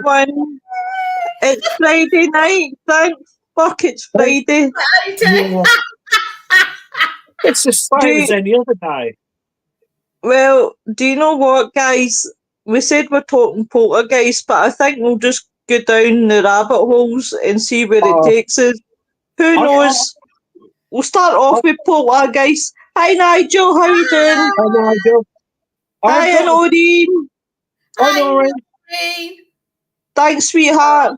everyone. It's Friday night. Thanks. Fuck, it's Friday. Yeah. It's the same as any other day. Well, do you know what, guys? We said we're talking poltergeists, but I think we'll just go down the rabbit holes and see where it takes us. Who knows? We'll start off with poltergeists. Hi, Nigel. How you doing? Hi, Nigel. Hi, Noreen. Hi, Noreen. Thanks, sweetheart.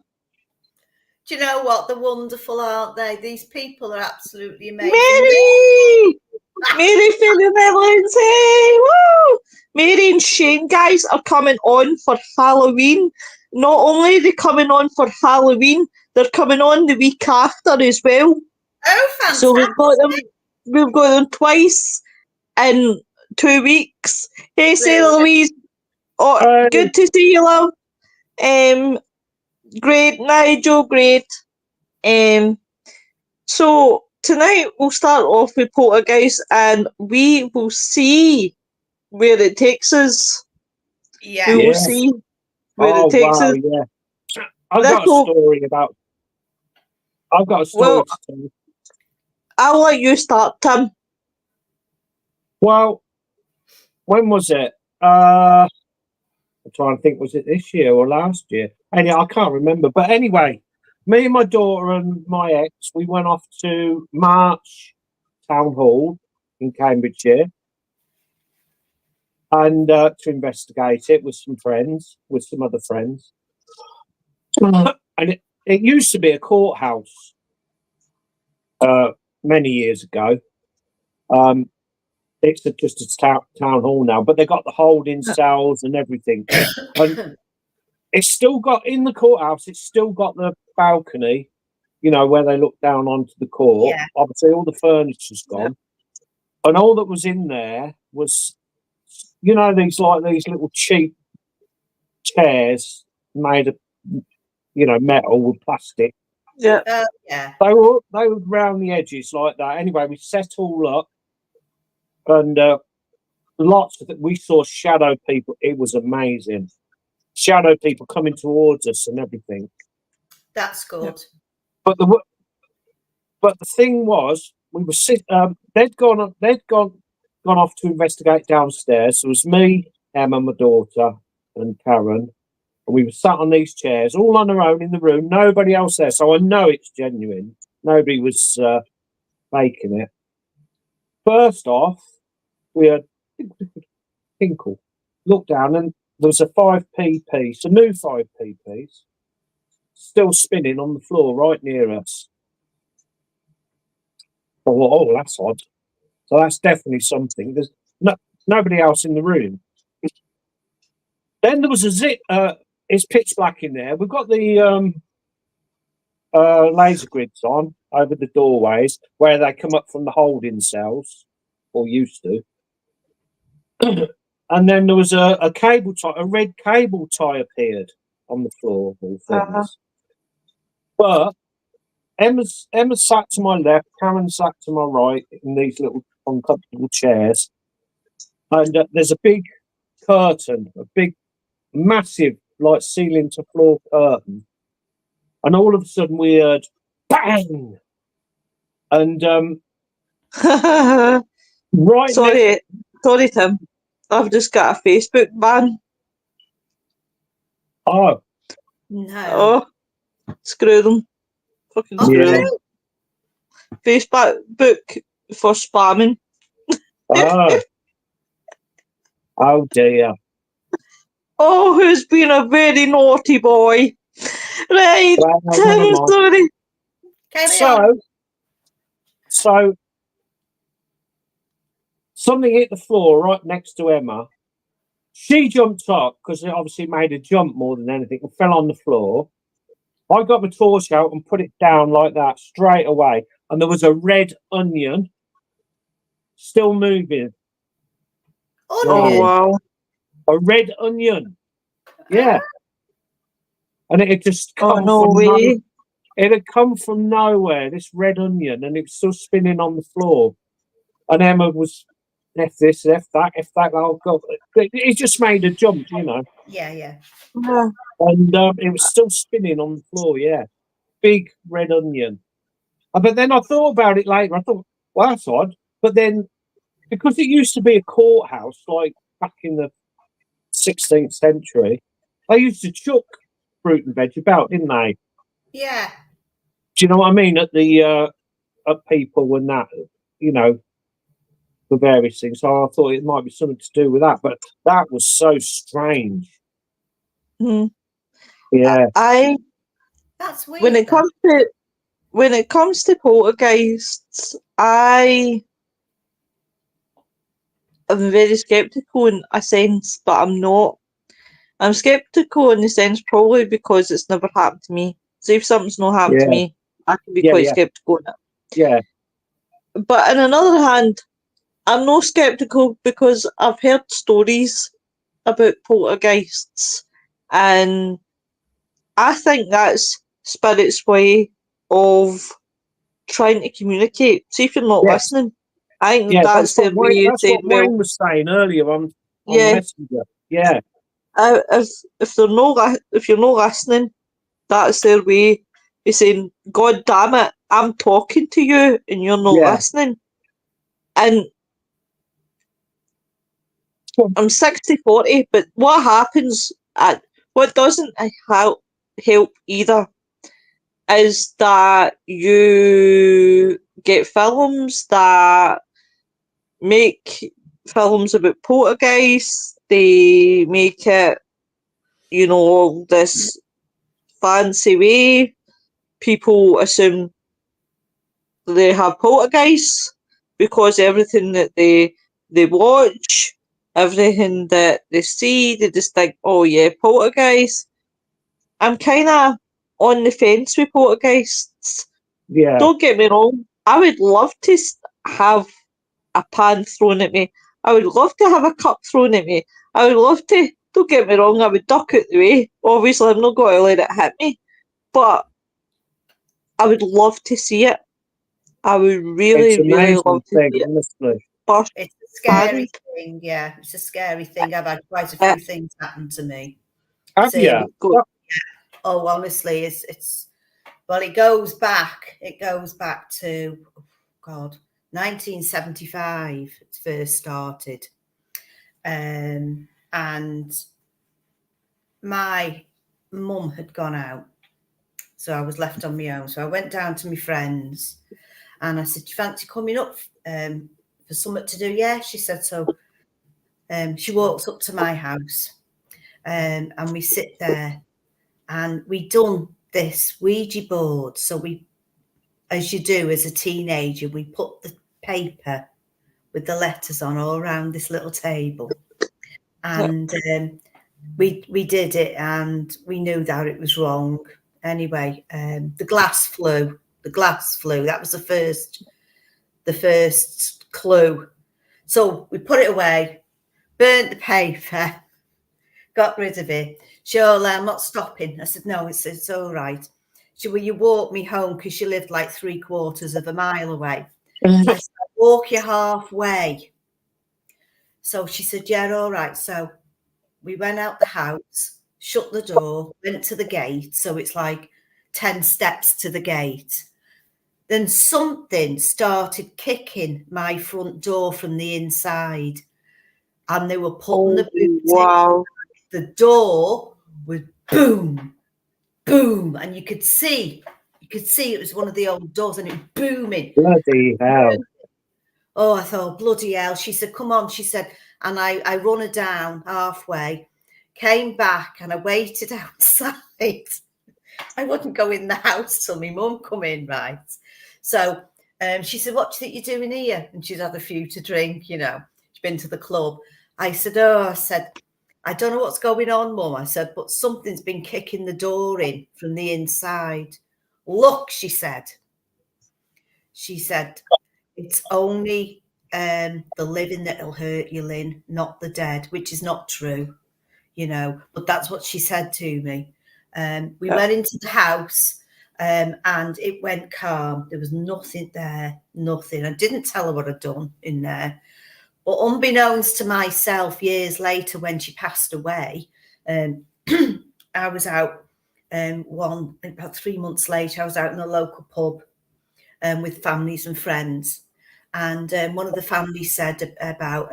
Do you know what? They're wonderful, aren't they? These people are absolutely amazing. Mary! Mary Philomena Lindsay! Woo! Mary and Shane, guys, are coming on for Halloween. Not only are they coming on for Halloween, they're coming on the week after as well. Oh, fantastic. So we've got them twice in 2 weeks. Hey, Sarah Louise. Oh, good to see you, love. Great, Nigel, great. So tonight we'll start off with Poltergeist and we will see where it takes us. Yeah. We will see where it takes us. Yeah. I've got a story to tell. I'll let you start, Tim. Well, when was it? I'm trying to think, was it this year or last year? Anyway, I can't remember. But anyway, me and my daughter and my ex, we went off to March Town Hall in Cambridgeshire and to investigate it with some other friends. And it used to be a courthouse many years ago. It's just a town hall now, but they got the holding cells and everything. And it's still got, in the courthouse, it's still got the balcony, where they look down onto the court. Yeah. Obviously, all the furniture's gone. Yeah. And all that was in there was, these little cheap chairs made of, metal with plastic. Yeah. Yeah. They were round the edges like that. Anyway, we set all up. And we saw shadow people. It was amazing. Shadow people coming towards us and everything. That's good. But the thing was, we were they'd gone off to investigate downstairs. So it was me, Emma, my daughter, and Karen, and we were sat on these chairs, all on our own in the room. Nobody else there, so I know it's genuine. Nobody was faking it. First off, we had tinkle. Looked down and there was a 5p piece, a new 5p piece, still spinning on the floor right near us. Oh, that's odd. So that's definitely something. There's nobody else in the room. Then there was a zip. It's pitch black in there. We've got the laser grids on over the doorways where they come up from the holding cells, or used to. And then there was a cable tie, a red cable tie appeared on the floor. But Emma sat to my left, Karen sat to my right in these little uncomfortable chairs. And there's a big curtain, a big, massive, like ceiling to floor curtain. And all of a sudden we heard bang! And right. Sorry, Tim. I've just got a Facebook ban. Oh. No. Oh. Screw them. Fucking screw them. Facebook for spamming. Oh dear. Oh, who's been a very naughty boy? Right, Tim, sorry. So something hit the floor right next to Emma. She jumped up because it obviously made a jump more than anything and fell on the floor. I got my torch out and put it down like that straight away. And there was a red onion still moving. Oh, wow. A red onion. Yeah. And it had just come it had come from nowhere, this red onion, and it was still spinning on the floor. And Emma was F this, F that, F that. Oh God, it just made a jump, you know. Yeah. Yeah. And it was still spinning on the floor. Yeah, big red onion. But then I thought about it later. I thought, well, that's odd. But then, because it used to be a courthouse, like back in the 16th century, they used to chuck fruit and veg about, didn't they? Yeah. Do you know what I mean? At the at people and that, you know, the various things. So I thought it might be something to do with that. But that was so strange. Hmm. Yeah. That's When weird. it comes to poltergeists, I am very skeptical in a sense, but I'm not. I'm skeptical in the sense probably because it's never happened to me. So if something's not happened to Yeah. me, I can be Yeah. quite Yeah. skeptical in it. Yeah. But on another hand, I'm not skeptical because I've heard stories about poltergeists, and I think that's spirit's way of trying to communicate. See if you're not Yes. listening. I think Yeah. that's their way of That's saying, what well, Wayne was saying earlier on yeah, Messenger. Yeah. if they're not if you're not listening, that's their way of saying, God damn it, I'm talking to you and you're not Yeah. listening. And I'm 60-40, but what happens what doesn't help either is that you get films that make films about poltergeists. They make it, this fancy way. People assume they have poltergeists because everything that they watch, everything that they see, they just think, oh yeah, poltergeists. I'm kind of on the fence with poltergeists. Yeah. Don't get me wrong. I would love to have a pan thrown at me. I would love to have a cup thrown at me. I would love to. Don't get me wrong. I would duck out the way. Obviously, I'm not going to let it hit me, but I would love to see it. I would It's really, an really love amazing to thing, see it honestly. first It's a scary hand. thing. Yeah, it's a scary thing. I've had quite a Uh, few things happen to me. Have you? go- Oh, honestly, it's well, it goes back. It goes back to God, 1975. It first started, and my mum had gone out, so I was left on my own. So I went down to my friends, and I said, "Do you fancy coming up for something to do?" Yeah, she said. So she walks up to my house, and we sit there, and we done this Ouija board. So we, as you do as a teenager, we put the paper with the letters on all around this little table, and we did it, and we knew that it was wrong. Anyway, the glass flew. The glass flew. That was the first clue. So we put it away, burnt the paper, got rid of it. Sure, I'm not stopping. I said, no, it's all right. She said, will you walk me home? Because she lived like 3/4 of a mile away. I said, I'll walk you halfway. So she said, yeah, all right. So we went out the house, shut the door, went to the gate. So it's like 10 steps to the gate. Then something started kicking my front door from the inside, and they were putting the boots in. wow. The door was boom, boom, and you could see it was one of the old doors, and it was booming. Bloody hell. Oh, I thought, bloody hell. She said, come on. She said, and I run her down halfway, came back, and I waited outside. I wouldn't go in the house till my mum come in, right? So she said, what do you think you're doing here? And she'd had a few to drink, she'd been to the club. I said, I don't know what's going on, Mum. I said, but something's been kicking the door in from the inside. Look, she said, it's only the living that'll hurt you, Lynn, not the dead, which is not true, but that's what she said to me. We went into the house and it went calm. There was nothing there, nothing. I didn't tell her what I'd done in there, But unbeknownst to myself, years later when she passed away, I was out about 3 months later, I was out in a local pub with families and friends. And one of the families said about,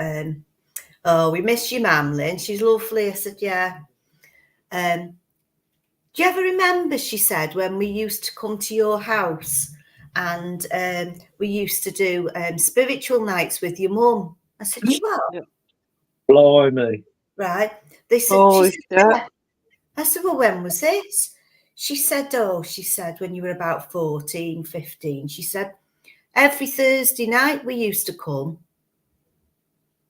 oh, we miss your mum, Lynn. She's lovely. I said, yeah. Do you ever remember, she said, when we used to come to your house and we used to do spiritual nights with your mum? I said, you what? Yeah. Blimey. Right. They said, Oh, she said, yeah. yeah. I said, well, when was this? She said, when you were about 14, 15, she said, every Thursday night we used to come.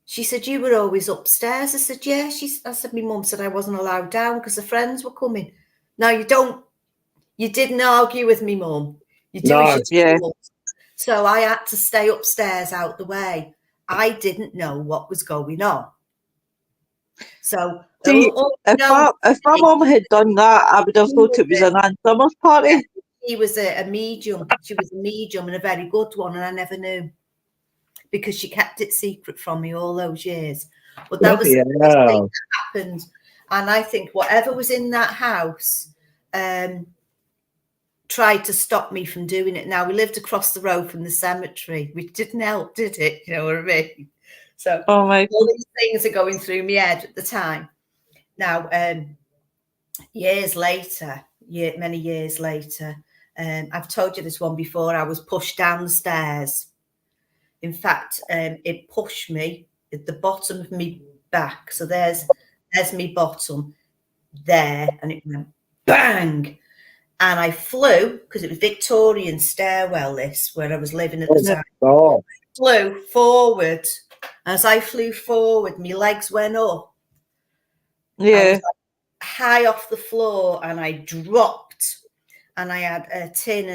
She said, you were always upstairs. I said, yeah. I said, my mum said I wasn't allowed down because the friends were coming. No, you don't. You didn't argue with me, Mum. You do as Yeah. you So I had to stay upstairs out the way. I didn't know what was going on. So See, if my mum had done that, I would have thought it was an Ann Summers party. She was a medium. She was a medium and a very good one, and I never knew because she kept it secret from me all those years. But that was the first thing that happened. And I think whatever was in that house tried to stop me from doing it. Now, we lived across the road from the cemetery, which didn't help, did it? You know what I mean? So all these things are going through my head at the time. Now, years later, many years later, I've told you this one before, I was pushed down the stairs. In fact, it pushed me at the bottom of my back. So there's my bottom there, and it went bang. And I flew, because it was Victorian stairwell, this, where I was living at the time. Oh. Flew forward. As I flew forward, my legs went up. Yeah. I was high off the floor, and I dropped. And I had a tin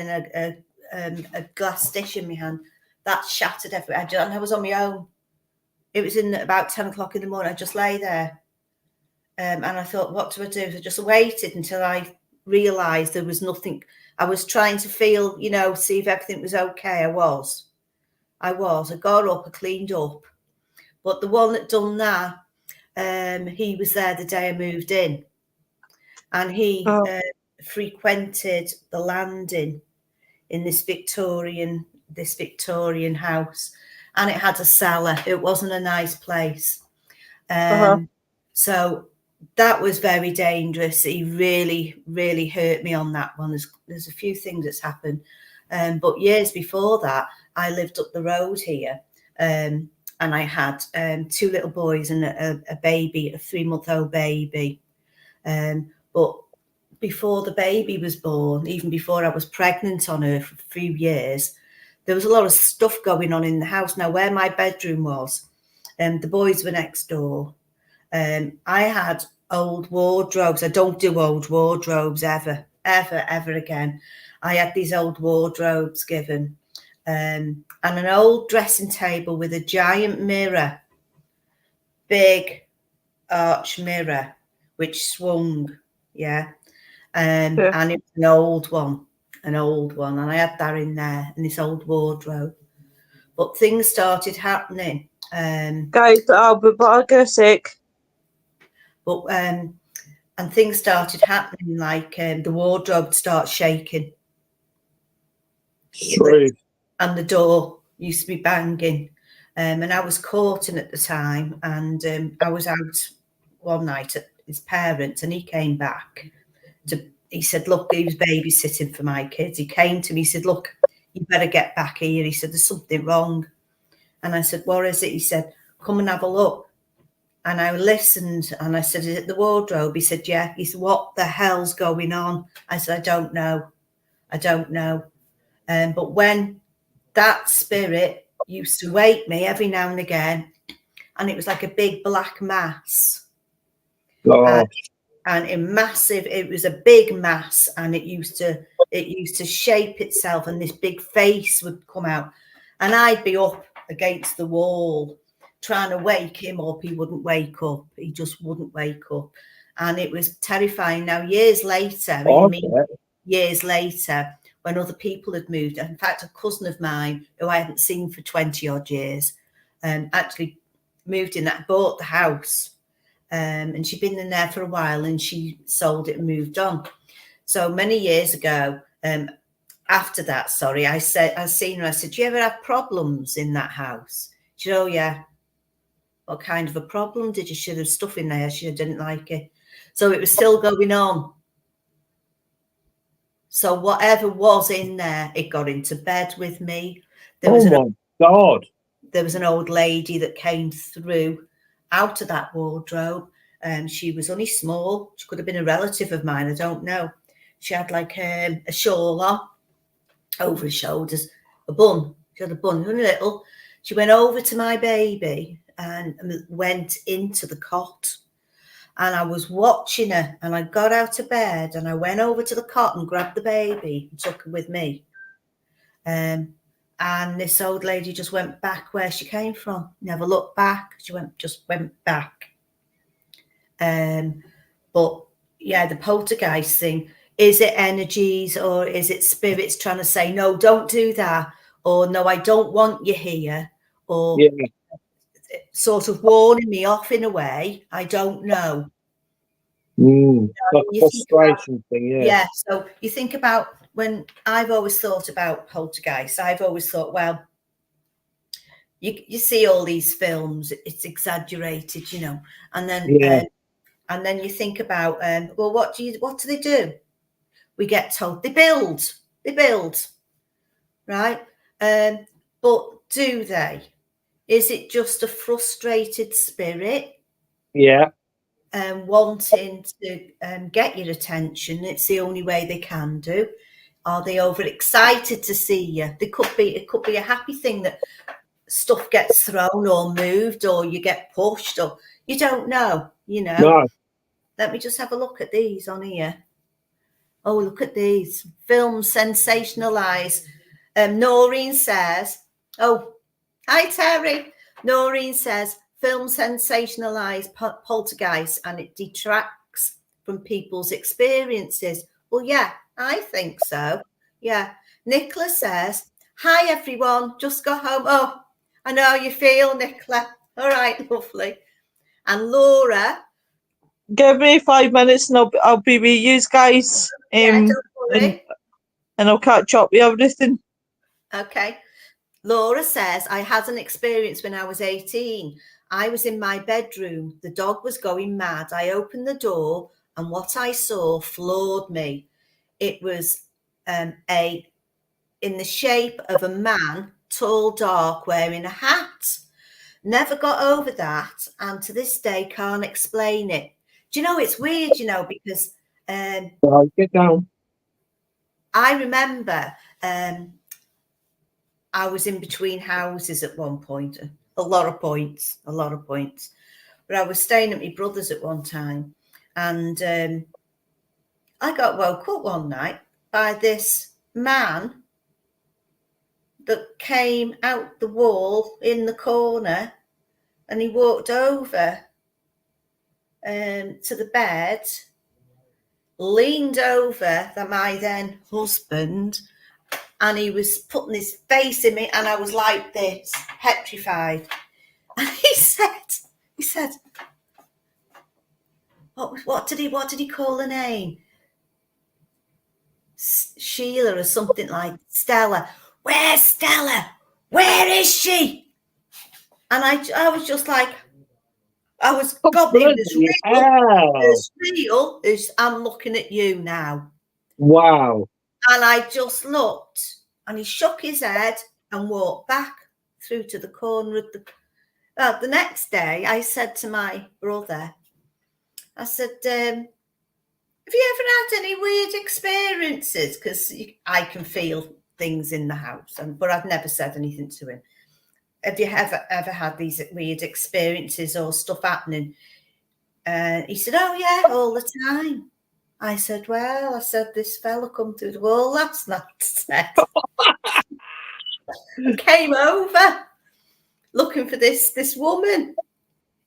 and a glass dish in my hand. That shattered everywhere. And I was on my own. It was in about 10 o'clock in the morning. I just lay there. And I thought, what do I do? So I just waited until I realised there was nothing. I was trying to feel, see if everything was okay. I was. I got up, I cleaned up. But the one that done that, he was there the day I moved in. And he frequented the landing in this Victorian house. And it had a cellar. It wasn't a nice place. So that was very dangerous. He really, really hurt me on that one. There's a few things that's happened. But years before that, I lived up the road here. And I had 2 little boys and a baby, a 3-month-old baby. But before the baby was born, even before I was pregnant on her for a few years, there was a lot of stuff going on in the house. Now, where my bedroom was, the boys were next door. I had old wardrobes. I don't do old wardrobes ever again. I had these old wardrobes given, and an old dressing table with a giant mirror, big arch mirror, which swung, and it was an old one, and I had that in there, and this old wardrobe. But things started happening. Guys, I'll be back in a sec. But and things started happening, like the wardrobe started shaking. And the door used to be banging. And I was courting at the time, and I was out one night at his parents, and he came back. He said, look, he was babysitting for my kids. He came to me, he said, look, you better get back here. He said, there's something wrong. And I said, what is it? He said, come and have a look. And I listened, and I said, is it the wardrobe? He said, yeah. He said, what the hell's going on? I said, I don't know. But when that spirit used to wake me every now and again, and it was like a big black mass. And it was a big mass, and it used to shape itself, and this big face would come out, and I'd be up against the wall trying to wake him up. He wouldn't wake up. He just wouldn't wake up. And it was terrifying. Now, years later, when other people had moved, in fact, a cousin of mine who I hadn't seen for 20 odd years, actually moved in that, bought the house. And she'd been in there for a while, and she sold it and moved on. So many years ago, after that, I seen her. I said, "Do you ever have problems in that house?" She said, "Oh yeah." "What kind of a problem did you?" "Should have stuff in there." She didn't like it, so it was still going on. So whatever was in there, it got into bed with me. God! There was an old lady that came through out of that wardrobe. She was only small. She could have been a relative of mine. I don't know. She had like a shawl on over her shoulders, a bun. She had a bun, only little. She went over to my baby and went into the cot. And I was watching her, and I got out of bed and I went over to the cot and grabbed the baby and took her with me. And this old lady just went back where she came from. Never looked back. She just went back. But yeah, the poltergeist thing, is it energies or is it spirits trying to say, no, don't do that, or no, I don't want you here, or sort of warning me off in a way? I don't know. Like a frustration thing, yeah. So you think about, when I've always thought about poltergeists, I've always thought, well, you see all these films, it's exaggerated, you know, and then you think about, well, what do they do? We get told they build, right? But do they? Is it just a frustrated spirit? Yeah. Wanting to get your attention? It's the only way they can do. Are they overexcited to see you? It could be a happy thing that stuff gets thrown or moved, or you get pushed, or you don't know, you know. No. Let me just have a look at these on here. Oh, look at these. Films sensationalise. Noreen says, oh, hi, Terry. Noreen says, film sensationalise poltergeists and it detracts from people's experiences. Well, yeah, I think so. Yeah. Nicola says, hi, everyone. Just got home. Oh, I know how you feel, Nicola. All right, lovely. And Laura, give me 5 minutes and I'll be with you guys. don't worry. And I'll catch up with everything. Okay. Laura says, I had an experience when I was 18. I was in my bedroom. The dog was going mad. I opened the door and what I saw floored me. It was in the shape of a man, tall, dark, wearing a hat. Never got over that, and to this day can't explain it. Do you know, it's weird, you know, because get down. I remember I was in between houses at one point, a lot of points. But I was staying at my brother's at one time, and I got woke up one night by this man that came out the wall in the corner, and he walked over to the bed, leaned over my then husband, and he was putting his face in me, and I was like this, petrified. And he said, what did he call the name? Sheila or something, like Stella. Where's Stella? Where is she? And I was just like, I was, God, it's real as I'm looking at you now. Wow. And I just looked, and he shook his head and walked back through to the corner of the next day. I said to my brother, I said, have you ever had any weird experiences? Because I can feel things in the house, but I've never said anything to him. Have you ever had these weird experiences or stuff happening? He said, oh, yeah, all the time. I said, well, this fella come through the wall last night. Came over looking for this woman.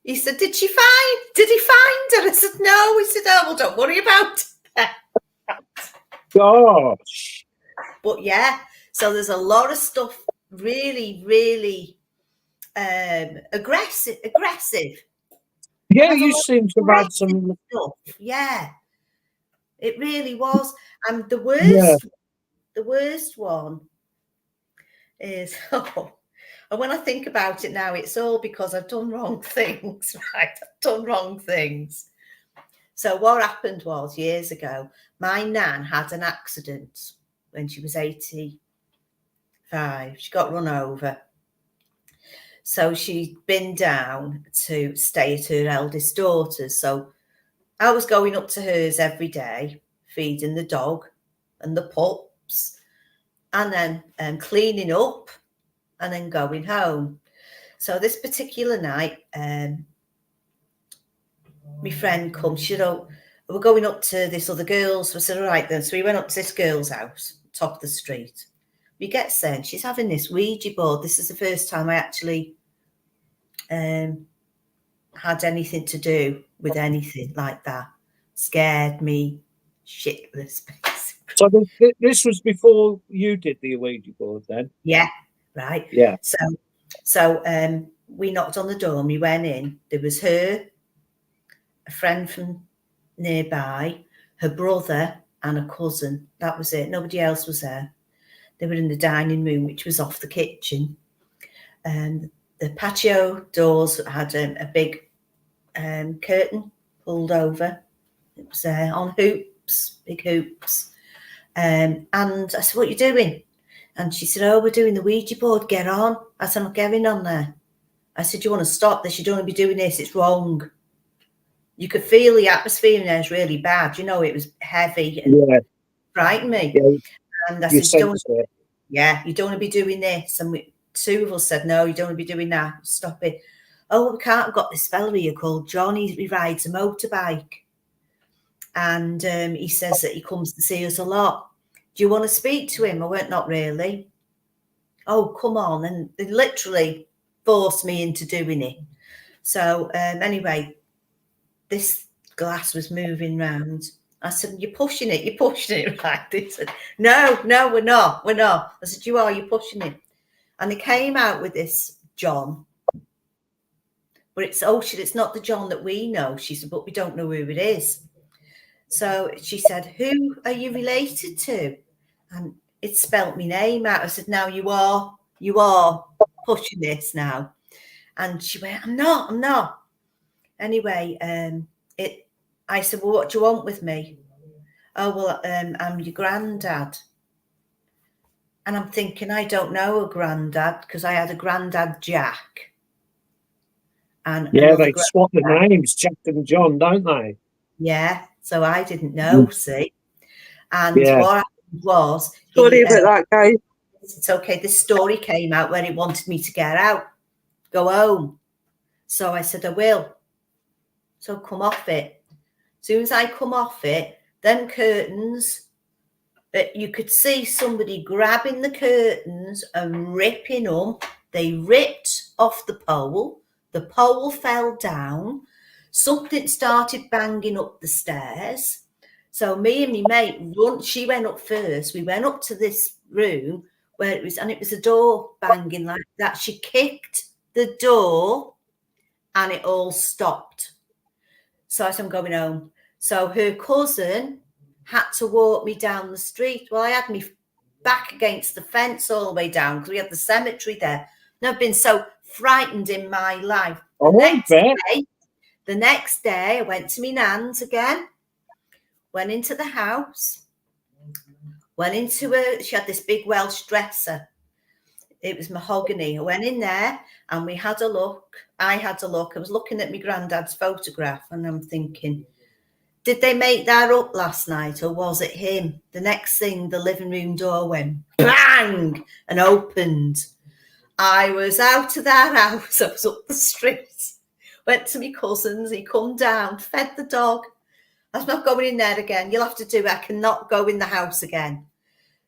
He said, did he find her? I said, no. He said, oh, well, don't worry about it. Gosh. But yeah, so there's a lot of stuff really, really aggressive. Yeah, Had a you lot seem to of have had some. stuff. Yeah, it really was. And the Yeah. worst one is, and when I think about it now, it's all because I've done wrong things, right? I've done wrong things. So what happened was, years ago, my nan had an accident when she was 85. She got run over. So she'd been down to stay at her eldest daughter's. So I was going up to hers every day, feeding the dog and the pups, and then cleaning up, and then going home. So this particular night, my friend comes, she said, we're going up to this other girl's. I said, all right then. So we went up to this girl's house, top of the street. We get there and she's having this Ouija board. This is the first time I actually had anything to do with anything like that. Scared me shitless, basically. So this was before you did the Ouija board, then? Yeah, right. Yeah. So we knocked on the door and we went in. There was her, a friend from nearby, her brother, and a cousin. That was it. Nobody else was there. They were in the dining room, which was off the kitchen. And the patio doors had a big curtain pulled over. It was on hoops, big hoops. And I said, what are you doing? And she said, oh, we're doing the Ouija board. Get on. I said, I'm not getting on there. I said, you want to stop this? You don't want to be doing this. It's wrong. You could feel the atmosphere in there is really bad. You know, it was heavy and frightened me. Yeah. And I said, you don't want to be doing this. And two of us said, no, you don't want to be doing that. Stop it. Oh, we can't. I've got this fella here called John. He rides a motorbike. And he says that he comes to see us a lot. Do you want to speak to him? I went, not really. Oh, come on. And they literally forced me into doing it. So anyway, this glass was moving round. I said, you're pushing it, right? They said, no, we're not. I said, you are, you're pushing it. And they came out with this John. But it's not the John that we know. She said, but we don't know who it is. So she said, who are you related to? And it spelt my name out. I said, now you are pushing this now. And she went, I'm not. Anyway, I said, well, what do you want with me? Oh, well, I'm your granddad. And I'm thinking, I don't know a granddad because I had a granddad Jack. And yeah, they swap the names, Jack and John, don't they? Yeah, so I didn't know, see. And what happened was... Sorry about that, guys. It's okay. This story came out when he wanted me to get out, go home. So I said, I will. So come off it. As soon as I come off it, them curtains, you could see somebody grabbing the curtains and ripping them. They ripped off the pole. The pole fell down. Something started banging up the stairs. So me and my mate she went up first. We went up to this room where it was a door banging like that. She kicked the door and it all stopped. So I said, I'm going home. So her cousin had to walk me down the street. Well, I had me back against the fence all the way down because we had the cemetery there. And I've been so frightened in my life. The next day, I went to my nan's again, went into the house, she had this big Welsh dresser. It was mahogany. I went in there and we had a look. I was looking at my granddad's photograph and I'm thinking, did they make that up last night or was it him? The next thing, the living room door went bang and opened. I was out of that house. I was up the street. Went to my cousins. He come down, fed the dog. I'm not going in there again. You'll have to do it. I cannot go in the house again.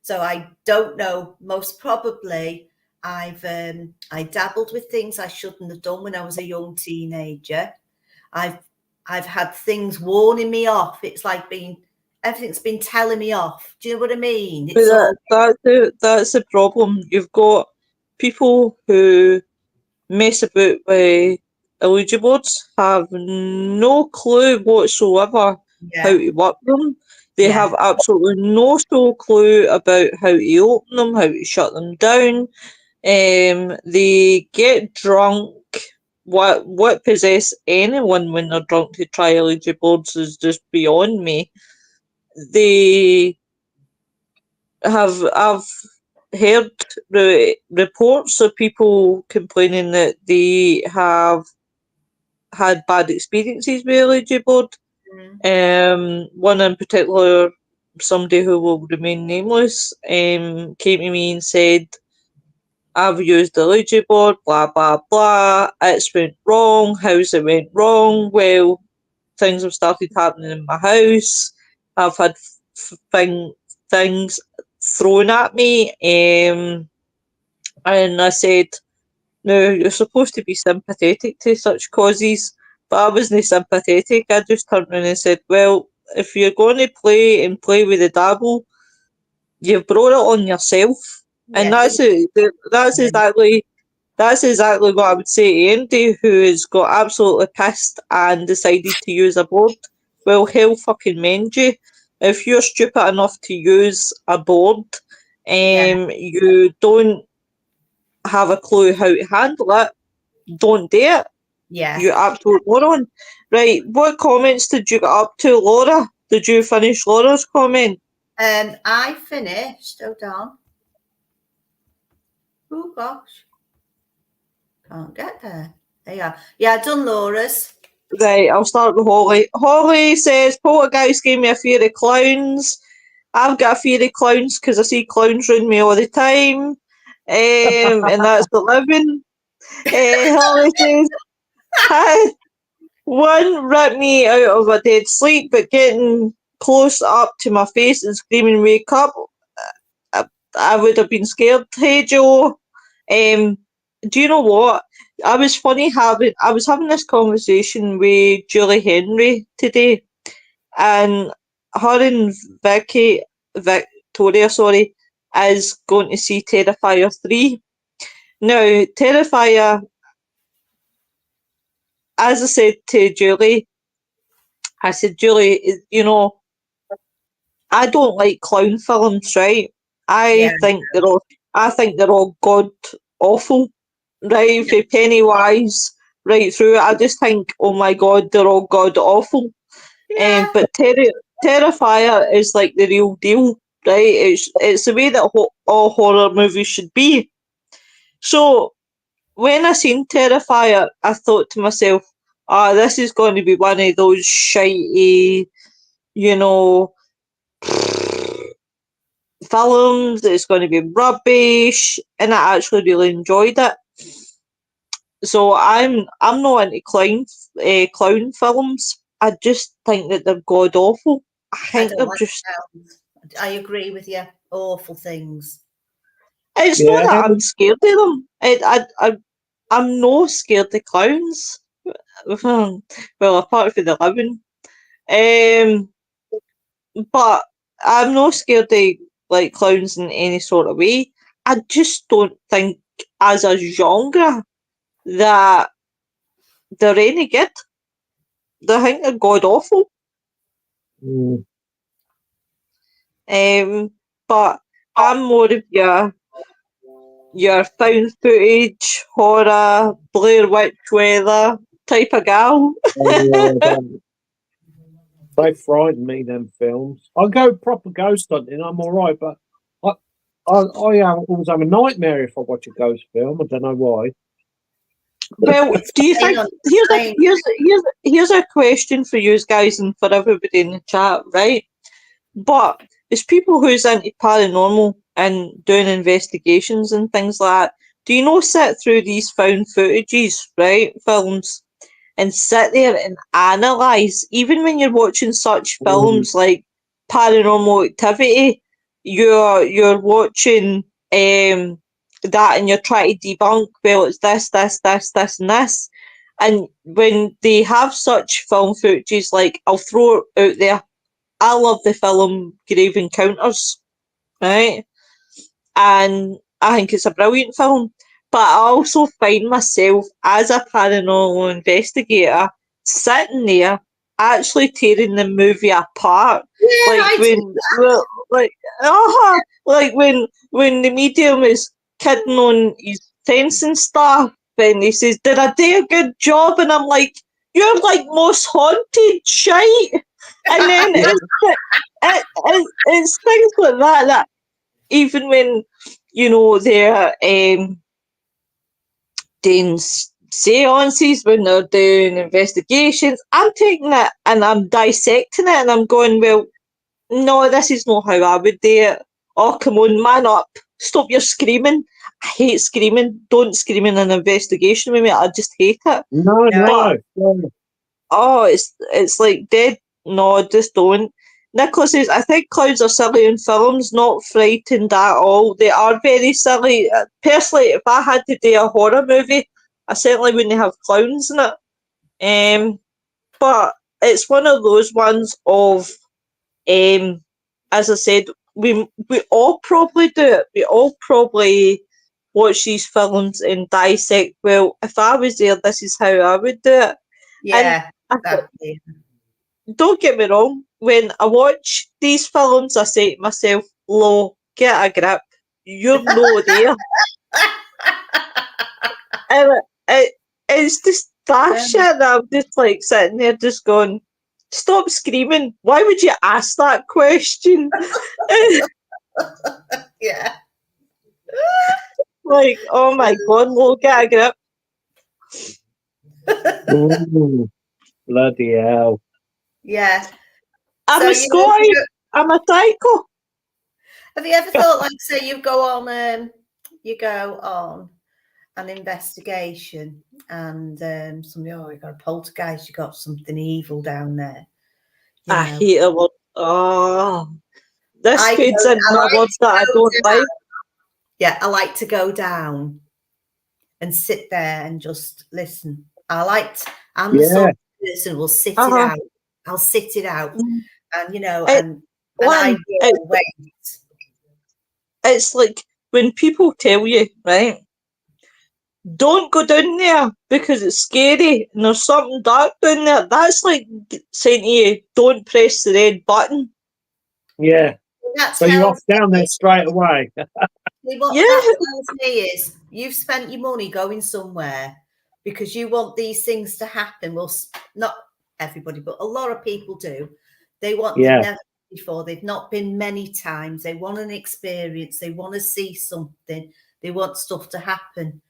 So I don't know. Most probably, I dabbled with things I shouldn't have done when I was a young teenager. I've had things warning me off. It's like everything's been telling me off. Do you know what I mean? That's the problem. You've got people who mess about with Ouija boards have no clue whatsoever how Yeah. to work them. They Yeah. have absolutely no sole clue about how to open them, how to shut them down. They get drunk. What possess anyone when they're drunk to try Ouija boards is just beyond me. They I've heard reports of people complaining that they have had bad experiences with Ouija board. One in particular, somebody who will remain nameless, came to me and said, I've used the Ouija board, blah, blah, blah. It's went wrong. How's it went wrong? Well, things have started happening in my house. I've had things thrown at me. And I said, no, you're supposed to be sympathetic to such causes. But I wasn't sympathetic. I just turned around and said, well, if you're going to play and play with the dabble, you've brought it on yourself. And Yeah. that's exactly what I would say to anybody who has got absolutely pissed and decided to use a board. Well, hell fucking mend you. If you're stupid enough to use a board, you don't have a clue how to handle it, don't do it. Yeah. You absolute moron. Right, what comments did you get up to, Laura? Did you finish Laura's comment? I finished. Hold on. Oh gosh. Can't get there. There you are. Yeah, I've done Laura's. Right, I'll start with Holly. Holly says, Poltergeist gave me a fear of clowns. I've got a fear of clowns because I see clowns around me all the time. And that's the living. Holly says, had one ripped me out of a dead sleep, but getting close up to my face and screaming, wake up, I would have been scared. Hey Joe, do you know what? I was having this conversation with Julie Henry today, and her and Victoria, sorry, is going to see Terrifier 3. Now, Terrifier, as I said to Julie, I said, Julie, I don't like clown films, right? Yeah. I think they're all god awful, right? For Pennywise right through it, I just think, oh my god, they're all god awful. Yeah. But Terrifier is like the real deal, right? It's the way that all horror movies should be. So when I seen Terrifier, I thought to myself, this is going to be one of those shitey, you know, films. It's going to be rubbish, and I actually really enjoyed it. So I'm not into clown films. I just think that they're god awful. I I think don't they're like just. sounds. I agree with you. Awful things. It's not Yeah, that I'm scared of them. I'm not scared of clowns. Well, apart from the living. Um, but I'm not scared of like clowns in any sort of way. I just don't think as a genre that they're any good. I think they're god awful. mm, But I'm more of your found footage, horror, Blair Witch weather type of gal. they frighten me. Them films. I go proper ghost hunting. I'm all right, but I always have a nightmare if I watch a ghost film. I don't know why. Well, It's do you playing think on playing. here's a question for you guys and for everybody in the chat, right? But it's people who's into paranormal and doing investigations and things like that. Do you know sit through these found footages, right? Films and sit there and analyze. Even when you're watching such Mm, films like Paranormal Activity, you're watching that and you're trying to debunk. Well, it's this, and this. And when they have such film footages, like I'll throw it out there. I love the film Grave Encounters, right? And I think it's a brilliant film. but I also find myself as a paranormal investigator sitting there actually tearing the movie apart. Yeah, Like I when, well, like when the medium is kidding on his friends and stuff, and he says, "Did I do a good job?" And I'm like, "You're like most haunted shite." And then it's things like that even when they're doing seances, when they're doing investigations, I'm taking it and I'm dissecting it and I'm going, well, no, this is not how I would do it. Oh, come on, man up. Stop your screaming. I hate screaming. Don't scream in an investigation with me. I just hate it. No. Oh, it's like dead. No, just don't. Nicholas says, I think clowns are silly in films, not frightened at all. They are very silly. Personally, if I had to do a horror movie, I certainly wouldn't have clowns in it. But it's one of those ones of, as I said, we all probably do it. We all probably watch these films and dissect, well, if I was there, this is how I would do it. Yeah, And exactly. don't get me wrong, when I watch these films, I say to myself, Lo, get a grip. You're no there. And it's just that shit that I'm just like sitting there just going, stop screaming. Why would you ask that question? Yeah. Like, oh my God, Lo, get a grip. Ooh, bloody hell. Yeah. I'm So, a Scotty. I'm a psycho. have you ever thought, like, say you go on an investigation and somebody, oh, you got a poltergeist, you got something evil down there. I hate a word. Oh, this I feeds go- into I a like word to that I go don't down. like. Yeah, I like to go down and sit there and just listen. I'm the sort of person who will sit it Uh-huh. out. I'll sit it out. And It, and I will wait. it's like when people tell you, right, don't go down there because it's scary and there's something dark down there. That's like saying to you, don't press the red button. Yeah. That So you're tells off down there me, straight away. what Yeah. that tells me is you've spent your money going somewhere because you want these things to happen. Well, not everybody, but a lot of people do. They want they've never been before. They've not been many times. They want an experience. They want to see something. They want stuff to happen.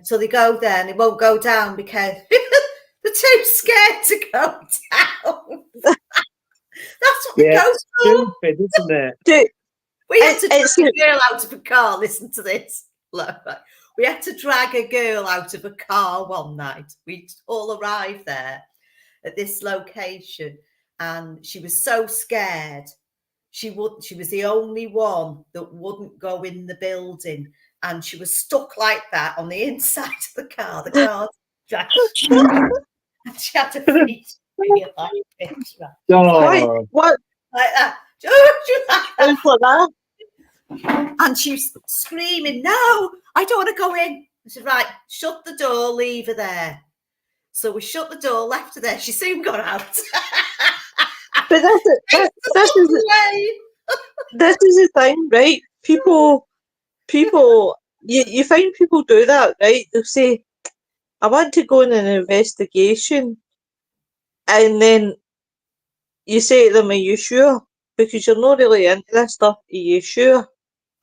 So they go there and they won't go down because they're too scared to go down. That's what Yeah. the ghost for. Stupid, isn't it? We had to It's drag a girl out of a car. Listen to this. Look, we had to drag a girl out of a car one night. We all arrived there at this location, and she was so scared. She was the only one that wouldn't go in the building, and she was stuck like that on the inside of the car. The car dragged her, and she had to feed me like this, right? Oh, what Like that. She was like that. is like that? And she's screaming, no, I don't want to go in. I said, right, shut the door, leave her there. So we shut the door, left her there. She soon got out. But this is the thing, right? People, you find people do that, right? They'll say, I want to go on an investigation. And then you say to them, are you sure? Because you're not really into this stuff. Are you sure?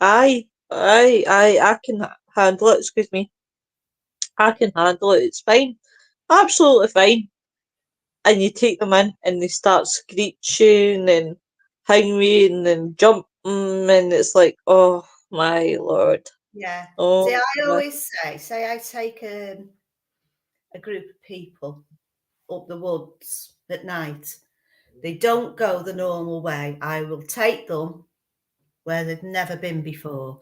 Aye, I can handle it. Excuse me. I can handle it. It's fine. Absolutely fine. And you take them in and they start screeching and hanging and jumping and it's like, oh my lord. Yeah. Oh, See, I always say I take a group of people up the woods at night. They don't go the normal way. I will take them where they've never been before.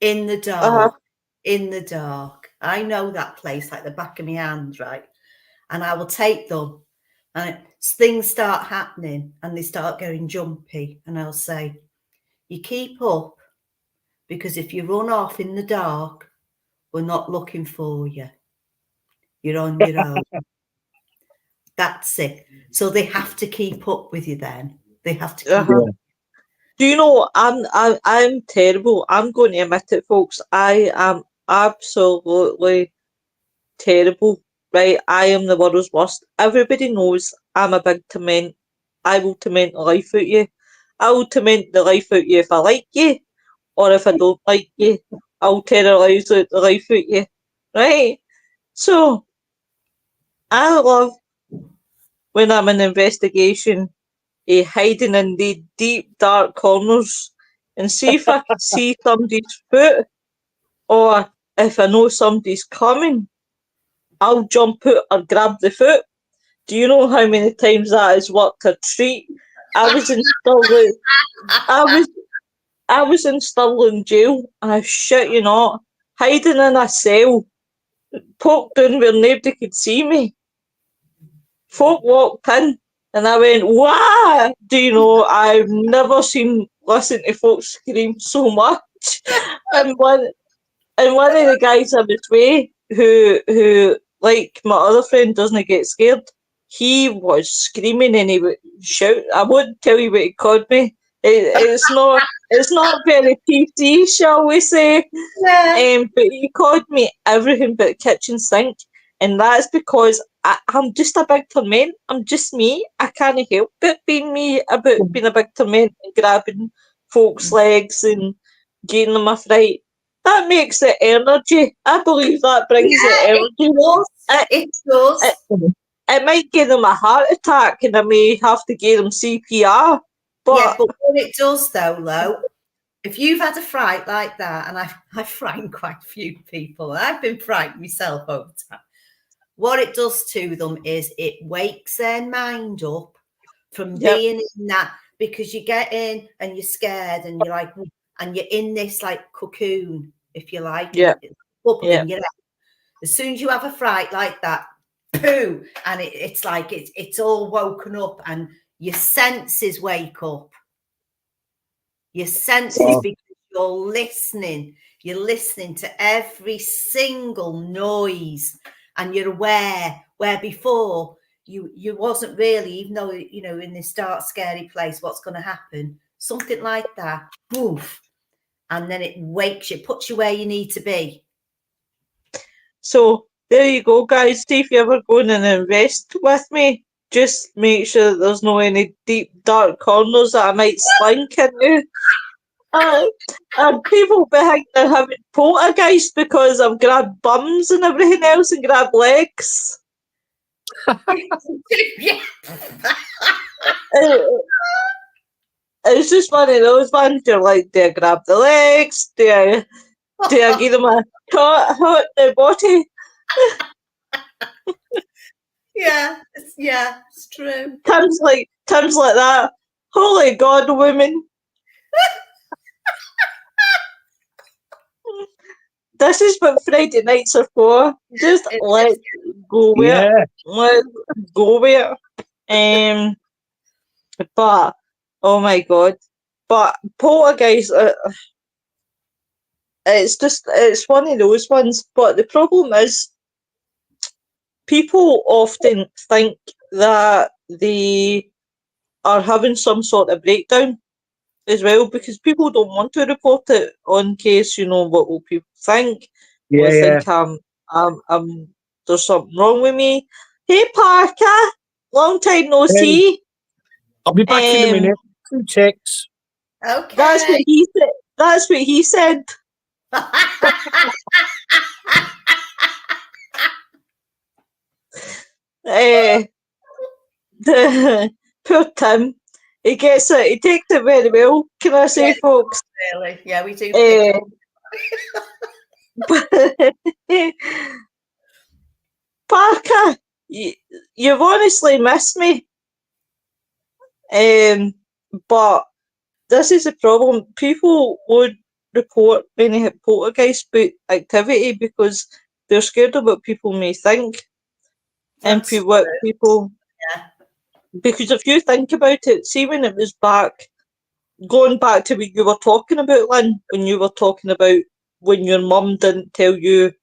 In the dark. In the dark. I know that place like the back of my hand, right? And I will take them and things start happening and they start going jumpy. And I'll say, you keep up because if you run off in the dark, We're not looking for you. You're on your own. That's it. So they have to keep up with you then. They have to keep Uh-huh. Do you know, I'm terrible. I'm going to admit it, folks. I am absolutely terrible, right? I am the world's worst. Everybody knows I'm a big torment. I will torment the life out of you. I will torment the life out of you if I like you, or if I don't like you. I'll terrorise the life out of you, right? So, I love when I'm in investigation, hiding in the deep, dark corners and see if I can see somebody's foot, or if I know somebody's coming, I'll jump out or grab the foot. Do you know how many times that has worked a treat? I was in Stirling. I was in Stirling jail. I shit you not, hiding in a cell, poked in where nobody could see me. Folk walked in, and I went, "Wow!" Do you know? I've never listened to folks scream so much. And one of the guys I was with, who like my other friend doesn't get scared, he was screaming and he would shout. I won't tell you what he called me. It's not very PC, shall we say? Yeah. But he called me everything but kitchen sink, and that's because I'm just a big torment. I'm just me. I can't help but being me, about being a big torment and grabbing folks' legs and getting them a fright. That makes the energy. I believe that brings the energy. It does. It might give them a heart attack and I may have to give them CPR. But what it does though, if you've had a fright like that, and I've frightened quite a few people, and I've been frightened myself over time, what it does to them is it wakes their mind up from being in that, because you get in and you're scared and you're like, and you're in this like cocoon, if you like, bubbling your head. As soon as you have a fright like that, poo, and it's like it's all woken up and your senses wake up. Your senses, because you're listening to every single noise, and you're aware, where before you wasn't really, even though in this dark scary place what's going to happen, something like that, poof, and then it wakes you, puts you where you need to be. So there you go, guys. See if you ever go in and invest with me, just make sure that there's no any deep dark corners that I might slink into. And people behind there having poltergeist because I've grabbed bums and everything else and grabbed legs. It's just one of those ones. You're like, do I grab the legs? Do I give them a hot the body? It's true. Times like that. Holy God, women. This is what Friday nights are for. Just let's go with it. Let's go with it. But oh my God. But poltergeist, it's one of those ones. But the problem is, people often think that they are having some sort of breakdown as well, because people don't want to report it on case, what will people think? Will they think there's something wrong with me? Hey Parker, long time no see. I'll be back in a minute. 2 ticks. Okay. That's what he said. That's what he said. The poor Tim. He gets it. He takes it very well. Can I say, folks? Really? Yeah, we do. Parker, you've honestly missed me. But this is the problem. People would report any poltergeist activity because they're scared of what people may think. Because if you think about it, see when it was going back to what you were talking about, Lynn, when you were talking about when your mum didn't tell you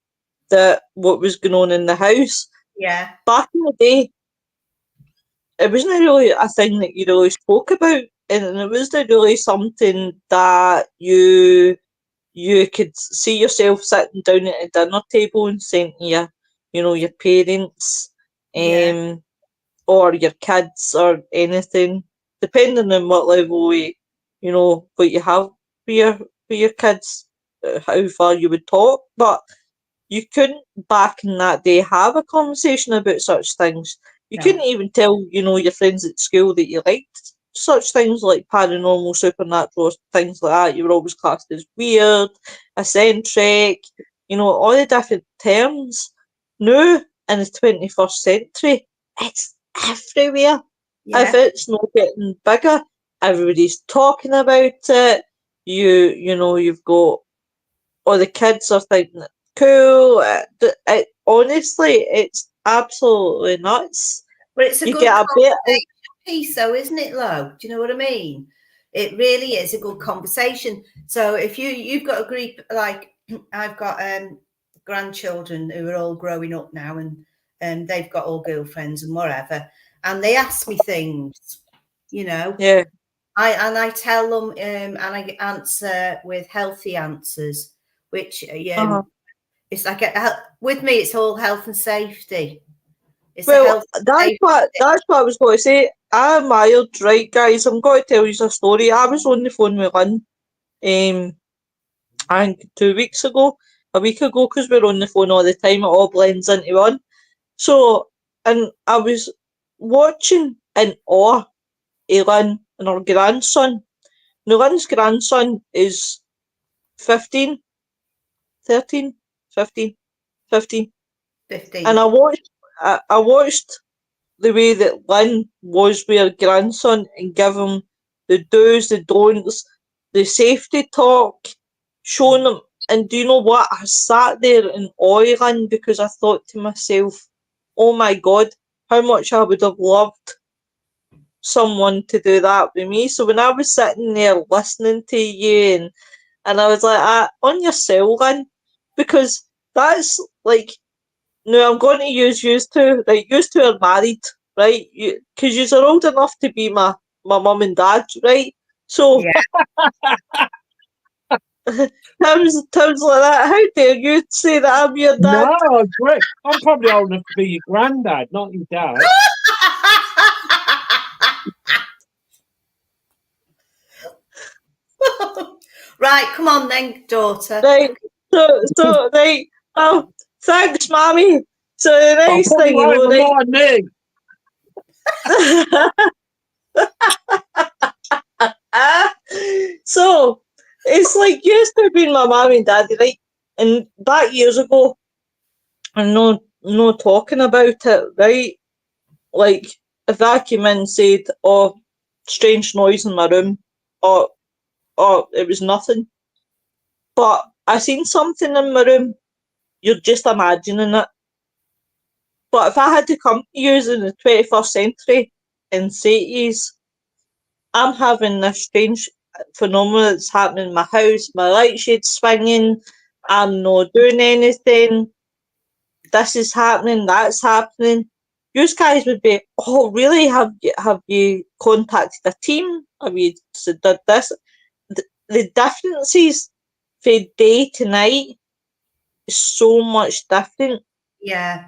what was going on in the house. Yeah. Back in the day, it wasn't really a thing that you really spoke about, and it wasn't really something that you could see yourself sitting down at a dinner table and saying to your parents, Yeah. or your kids or anything, depending on what level what you have for your kids, how far you would talk, but you couldn't back in that day have a conversation about such things. You No. couldn't even tell, your friends at school that you liked such things like paranormal, supernatural, things like that. You were always classed as weird, eccentric, all the different terms. Now, in the 21st century, it's everywhere. If Yeah. it's not getting bigger, everybody's talking about it. You've got all the kids are thinking it's cool. Honestly, it's absolutely nuts. But it's a You good get a bit. conversation piece, though, isn't it, Lo? Do you know what I mean? It really is a good conversation. So if you've got a group, like I've got grandchildren who are all growing up now, and they've got all girlfriends and whatever, and they ask me things, Yeah. I tell them, and I answer with healthy answers, which it's like with me, it's all health and safety. It's a Well, health and safety. that's what I was going to say. I'm mild, right, guys? I'm going to tell you a story. I was on the phone with Lynn, I think 2 weeks ago, a week ago, because we're on the phone all the time. It all blends into one. So, and I was watching in awe of Lynn and her grandson. Now, Lynn's grandson is 15, 13, 15, 15. 15. And I watched the way that Lynn was with her grandson and give him the do's, the don'ts, the safety talk, showing him. And do you know what? I sat there in awe of Lynn because I thought to myself, oh my God, how much I would have loved someone to do that with me. So when I was sitting there listening to you and I was like, on your cell, Lynn, because that's like, no, I'm going to use you two. Right, you two are married, right? Because you are old enough to be my mum and dad, right? So, Yeah. Tim's like that. How dare you say that I'm your dad? No, great. I'm probably old enough to be your granddad, not your dad. Right, come on then, daughter. Right. So, right. Oh, thanks, mommy. So the I'll next put thing you you know, over my knee. So it's like used to being my mum and daddy, right? And back years ago, I'm no talking about it, right? Like if I came in and said, "Oh, strange noise in my room," or it was nothing. But I seen something in my room, you're just imagining it. But if I had to come to you in the 21st century and say to yous, I'm having this strange phenomenon that's happening in my house, my light shade's swinging, I'm not doing anything, this is happening, that's happening. You guys would be, oh really? Have you contacted a team? Have you did this? The differences from day to night is so much different. Yeah.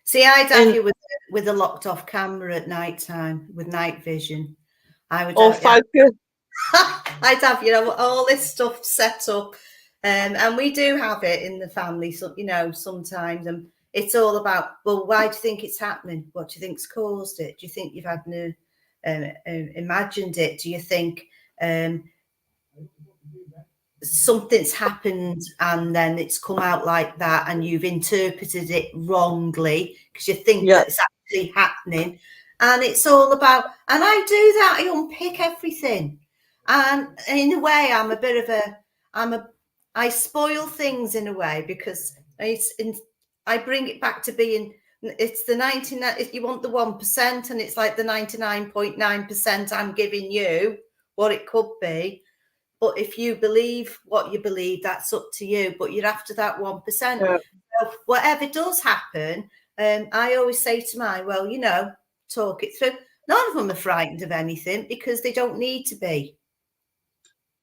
See, I'd have And you with a locked off camera at night time with night vision. I would oh, have, thank you. I'd have, all this stuff set up. And we do have it in the family, so, sometimes. And it's all about, well, why do you think it's happening? What do you think's caused it? Do you think you've had imagined it? Do you think something's happened and then it's come out like that and you've interpreted it wrongly because you think that it's actually happening? And it's all about, and I do that, I unpick everything. And in a way, I'm a bit of I spoil things in a way because I bring it back to being, it's the 99, if you want the 1%, and it's like the 99.9% I'm giving you what it could be. But if you believe what you believe, that's up to you. But you're after that 1%. Yeah. So whatever does happen, I always say to mine, well, you know, talk it through. None of them are frightened of anything because they don't need to be.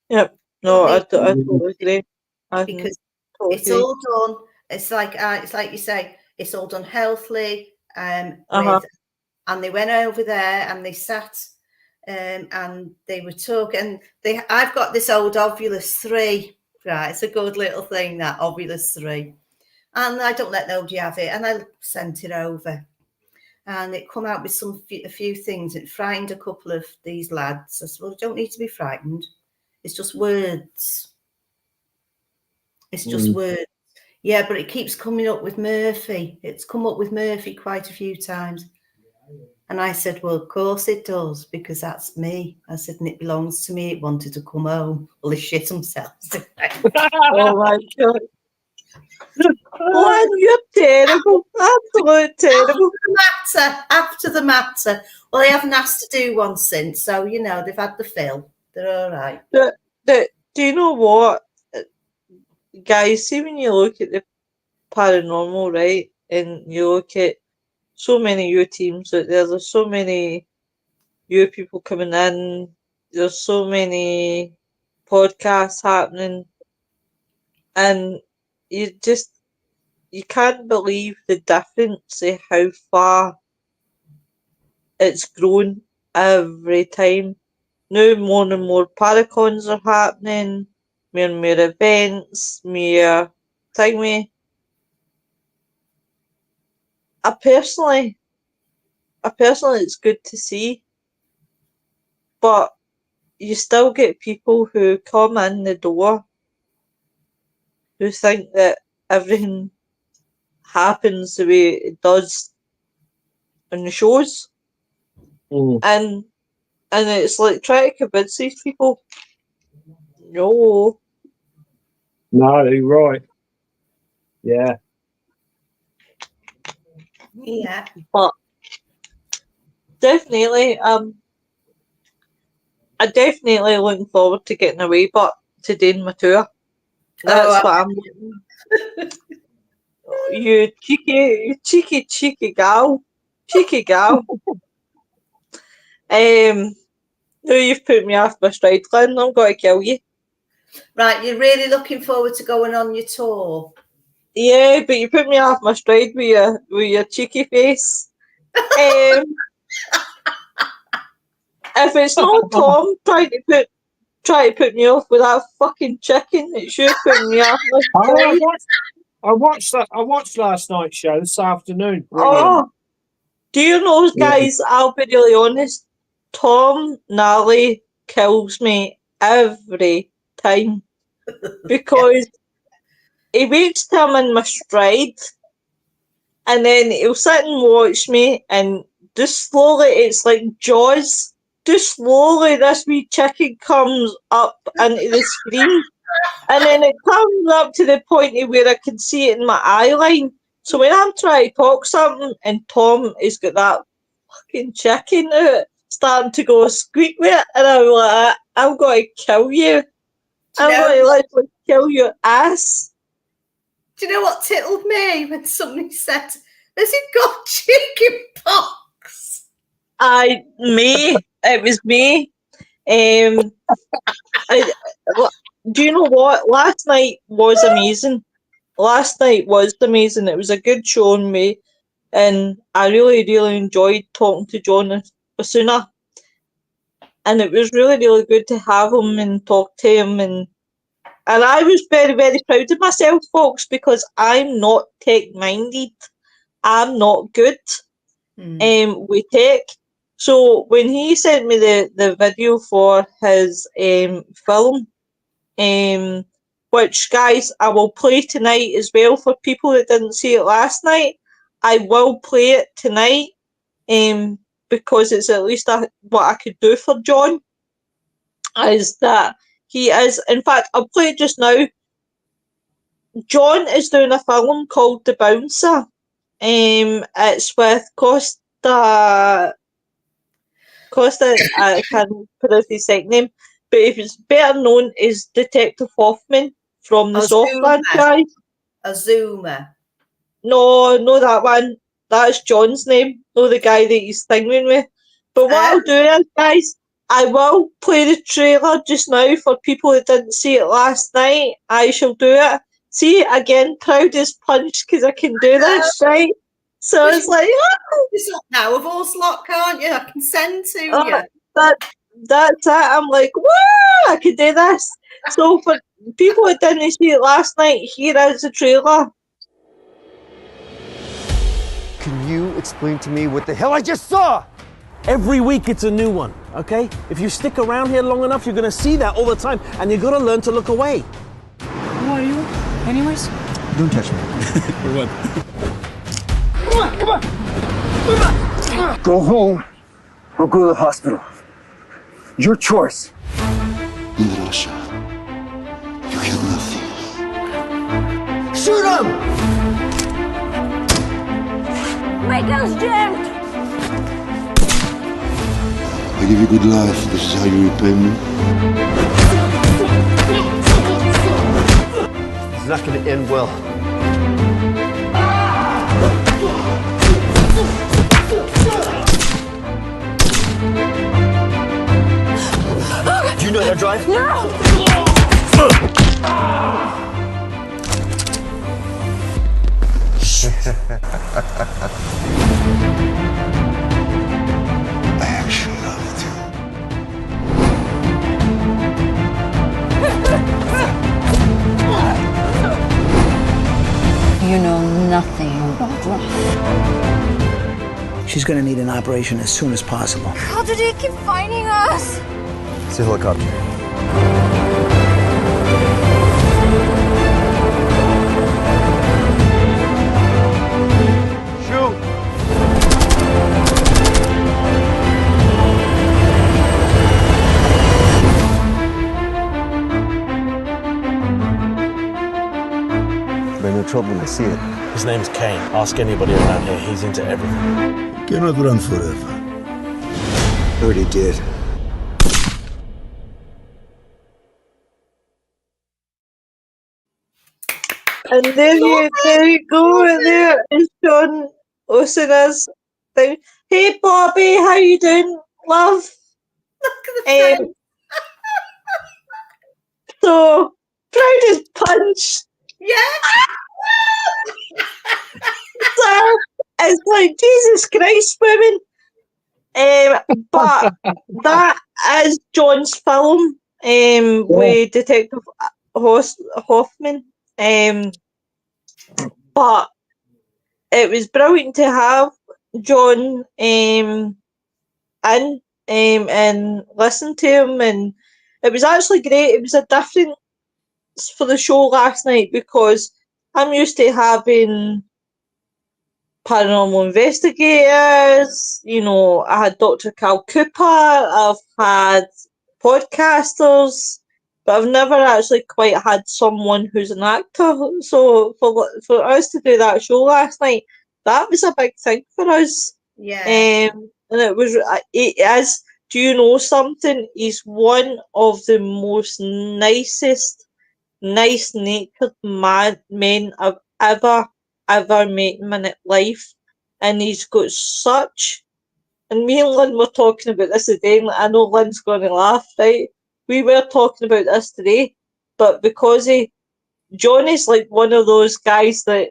Yep. No, I totally agree. Because totally it's agree. all done. It's like you say, it's all done healthily. Uh-huh. And they went over there and they sat and they were talking. I've got this old Ovulus 3, right? It's a good little thing, that Ovulus 3. And I don't let nobody have it. And I sent it over. And it come out with a few things. It frightened a couple of these lads. I said, well, you don't need to be frightened. It's just words. It's just words. Yeah, but it keeps coming up with Murphy. It's come up with Murphy quite a few times. And I said, well, of course it does, because that's me. I said, and it belongs to me. It wanted to come home. Well, he shit himself. Oh my God. Oh, you're terrible. Absolute terrible. After the matter. Well, they haven't asked to do one since. So, you know, they've had the fill. They're all right. Do you know what? Guys, see when you look at the paranormal, right? And you look at so many new teams out there, there's so many new people coming in, there's so many podcasts happening, and you can't believe the difference of how far it's grown every time. Now more and more paracons are happening, more and more events, more thingy. I personally, it's good to see, but you still get people who come in the door who think that everything happens the way it does in the shows, and it's like trying to convince these people, no. No, you're right. Yeah. Yeah. But definitely, I definitely looking forward to getting away, but to doing my tour. That's what I'm looking. You cheeky gal. Cheeky gal. Now you've put me off my stride, Glenn. I'm going to kill you. Right, you're really looking forward to going on your tour. Yeah, but you put me off my stride with your cheeky face. If it's not Tom trying to put me off with that fucking chicken, it's you putting me off my stride. I watched last night's show this afternoon. Brilliant. Oh, do you know, guys? I'll be really honest. Tom Nally kills me every time because he waits till I'm in my stride, and then he'll sit and watch me, and just slowly, it's like Jaws. Just slowly, this wee chicken comes up into the screen, and then it comes up to the point where I can see it in my eye line. So when I'm trying to talk something, and Tom has got that fucking chicken out, starting to go squeak with it, and I'm like, I'm going to kill you. I'm going to literally kill your ass. Do you know what tickled me when somebody said, has it got chicken pox? It was me. Do you know what? Last night was amazing. It was a good show on me, and I really, really enjoyed talking to John Osuna. And it was really, really good to have him and talk to him, and I was very, very proud of myself, folks, because I'm not tech-minded. I'm not good with tech. So when he sent me the video for his film, which, guys, I will play tonight as well for people that didn't see it last night. I will play it tonight because it's at least what I could do for John. Is that he is, in fact, I'll play it just now. John is doing a film called The Bouncer. It's with Costa, I can't pronounce his second name, but if it's better known as Detective Hoffman from the Saw Azuma. franchise. Azuma. No, that one. That's John's name. No, the guy that he's singing with. But what I'll do is, guys, I will play the trailer just now for people that didn't see it last night. I shall do it. See, again, proud as punch because I can do this, right? So it's like, now of all slot, can't you? I can send to you. That's it. I'm like, woo! I can do this. So for people that didn't see it last night, here is the trailer. Can you explain to me what the hell I just saw? Every week it's a new one, okay? If you stick around here long enough, you're gonna see that all the time, and you're gonna learn to look away. Who are you, anyways? Don't touch me. For what? Come on! Go home or go to the hospital. Your choice. In Russia, you have nothing. Shoot him! My gun's jammed! I give you good life. This is how you repay me. It's not gonna end well. Do you know how to drive? I actually love it. You know nothing about life. She's gonna need an operation as soon as possible. How do they keep finding us? It's a helicopter. Shoot! Been in trouble when I see it. His name's Kane. Ask anybody around here. He's into everything. You cannot run forever. Already did. And there you go. There is John Osina's thing. Hey, Bobby, how you doing, love? Look at the friend. So proud as punch. Yeah. So it's like Jesus Christ, women. But that is John's film. With Detective Hoffman. But it was brilliant to have John in and listen to him, and it was actually great. It was a different for the show last night because I'm used to having paranormal investigators. You know, I had Dr. Cal Cooper. I've had podcasters. But I've never actually quite had someone who's an actor. So for us to do that show last night, that was a big thing for us. Yeah. And it was. It is. Do you know something? He's one of the most nicest, nice-natured men I've ever met in my life, and he's got such. And me and Lynn were talking about this today. And I know Lynn's going to laugh, right? We were talking about this today, but because John is like one of those guys that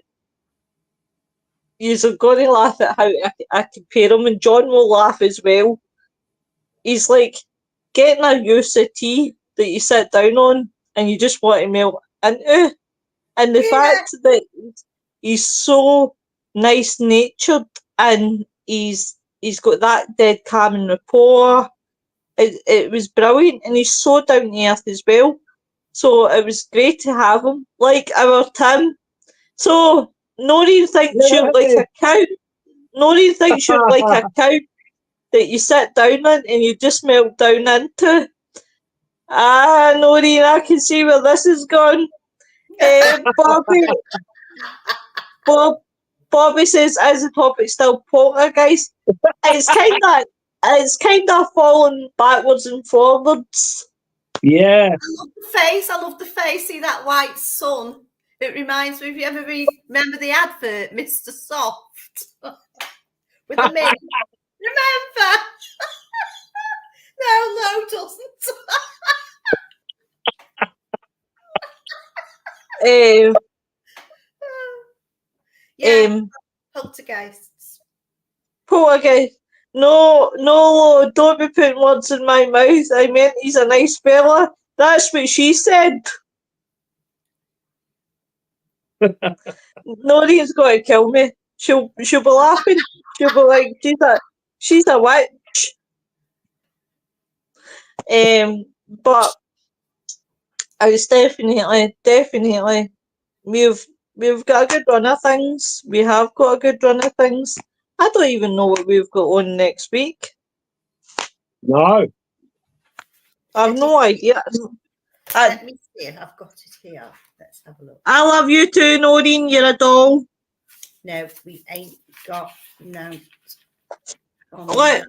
you're going to laugh at how I compare him, and John will laugh as well. He's like getting a UC tea that you sit down on and you just want to melt into. And the fact that he's so nice-natured and he's got that dead calm and rapport. It was brilliant, and he's so down to earth as well. So it was great to have him, like our Tim. So Noreen thinks you're like a cow. Noreen thinks you're like a cow that you sit down in and you just melt down into. Ah, Noreen, I can see where this is going. Bobby says, "Is the topic still Poltergeist?" It's kind of falling backwards and forwards. Yeah. I love the face. I love the face. See that white sun? It reminds me, if you ever remember the advert, Mr. Soft, with the mint. Remember? No, doesn't. Yeah, poltergeists. Poltergeist. No, don't be putting words in my mouth. I meant he's a nice fella. That's what she said. Noreen's got to kill me. She'll be laughing. She'll be like, she's a witch. But I was definitely we've got a good run of things. We have got a good run of things. I don't even know what we've got on next week. No. I've no idea. Let me see. I've got it here. Let's have a look. I love you too, Noreen. You're a doll. No, we ain't got no. Let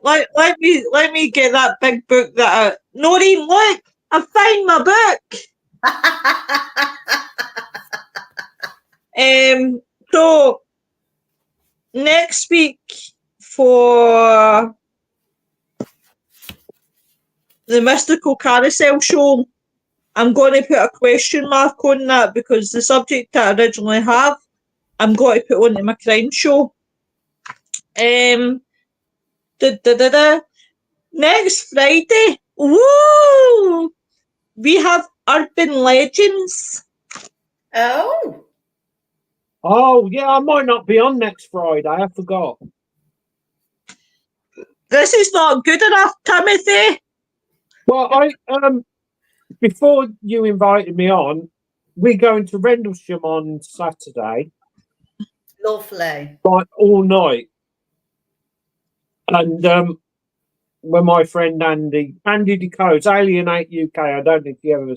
me get that big book that Noreen, look, I found my book. So next week for the Mystical Carousel show, I'm going to put a question mark on that because the subject that I originally have, I'm going to put onto my crime show. Next Friday, woo! We have Urban Legends. Oh, yeah, I might not be on next Friday. I forgot. This is not good enough, Timothy. Well, before you invited me on, we're going to Rendlesham on Saturday. Lovely. Like all night. And when my friend Andy Decodes, Alienate UK, I don't think you ever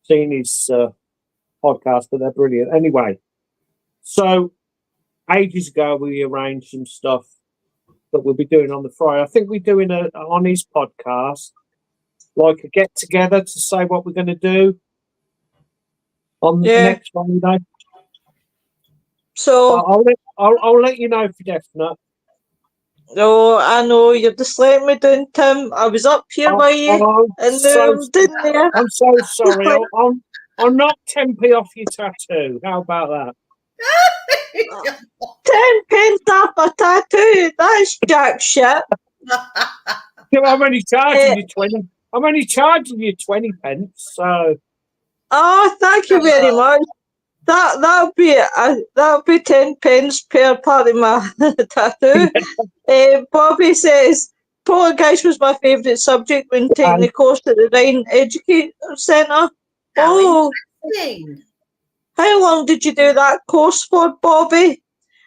seen his podcast, but they're brilliant. Anyway, so ages ago we arranged some stuff that we'll be doing on the Friday. I think we're doing on his podcast, like a get together to say what we're going to do on next Friday. So I'll let you know for definite. Oh, I know, you're just letting me down, Tim. I was up here by you, and now I'm down there. I'm so sorry. I'll knock 10p off your tattoo. How about that? 10 pence off a tattoo. That's jack shit. I'm only charging you 20. I'm only charging you 20 pence. So. Oh, thank you very much. That'll be 10 pence per part of my tattoo. Bobby says Poltergeist was my favourite subject when taking the course at the Rhine Educator Centre. Oh, how long did you do that course for, Bobby?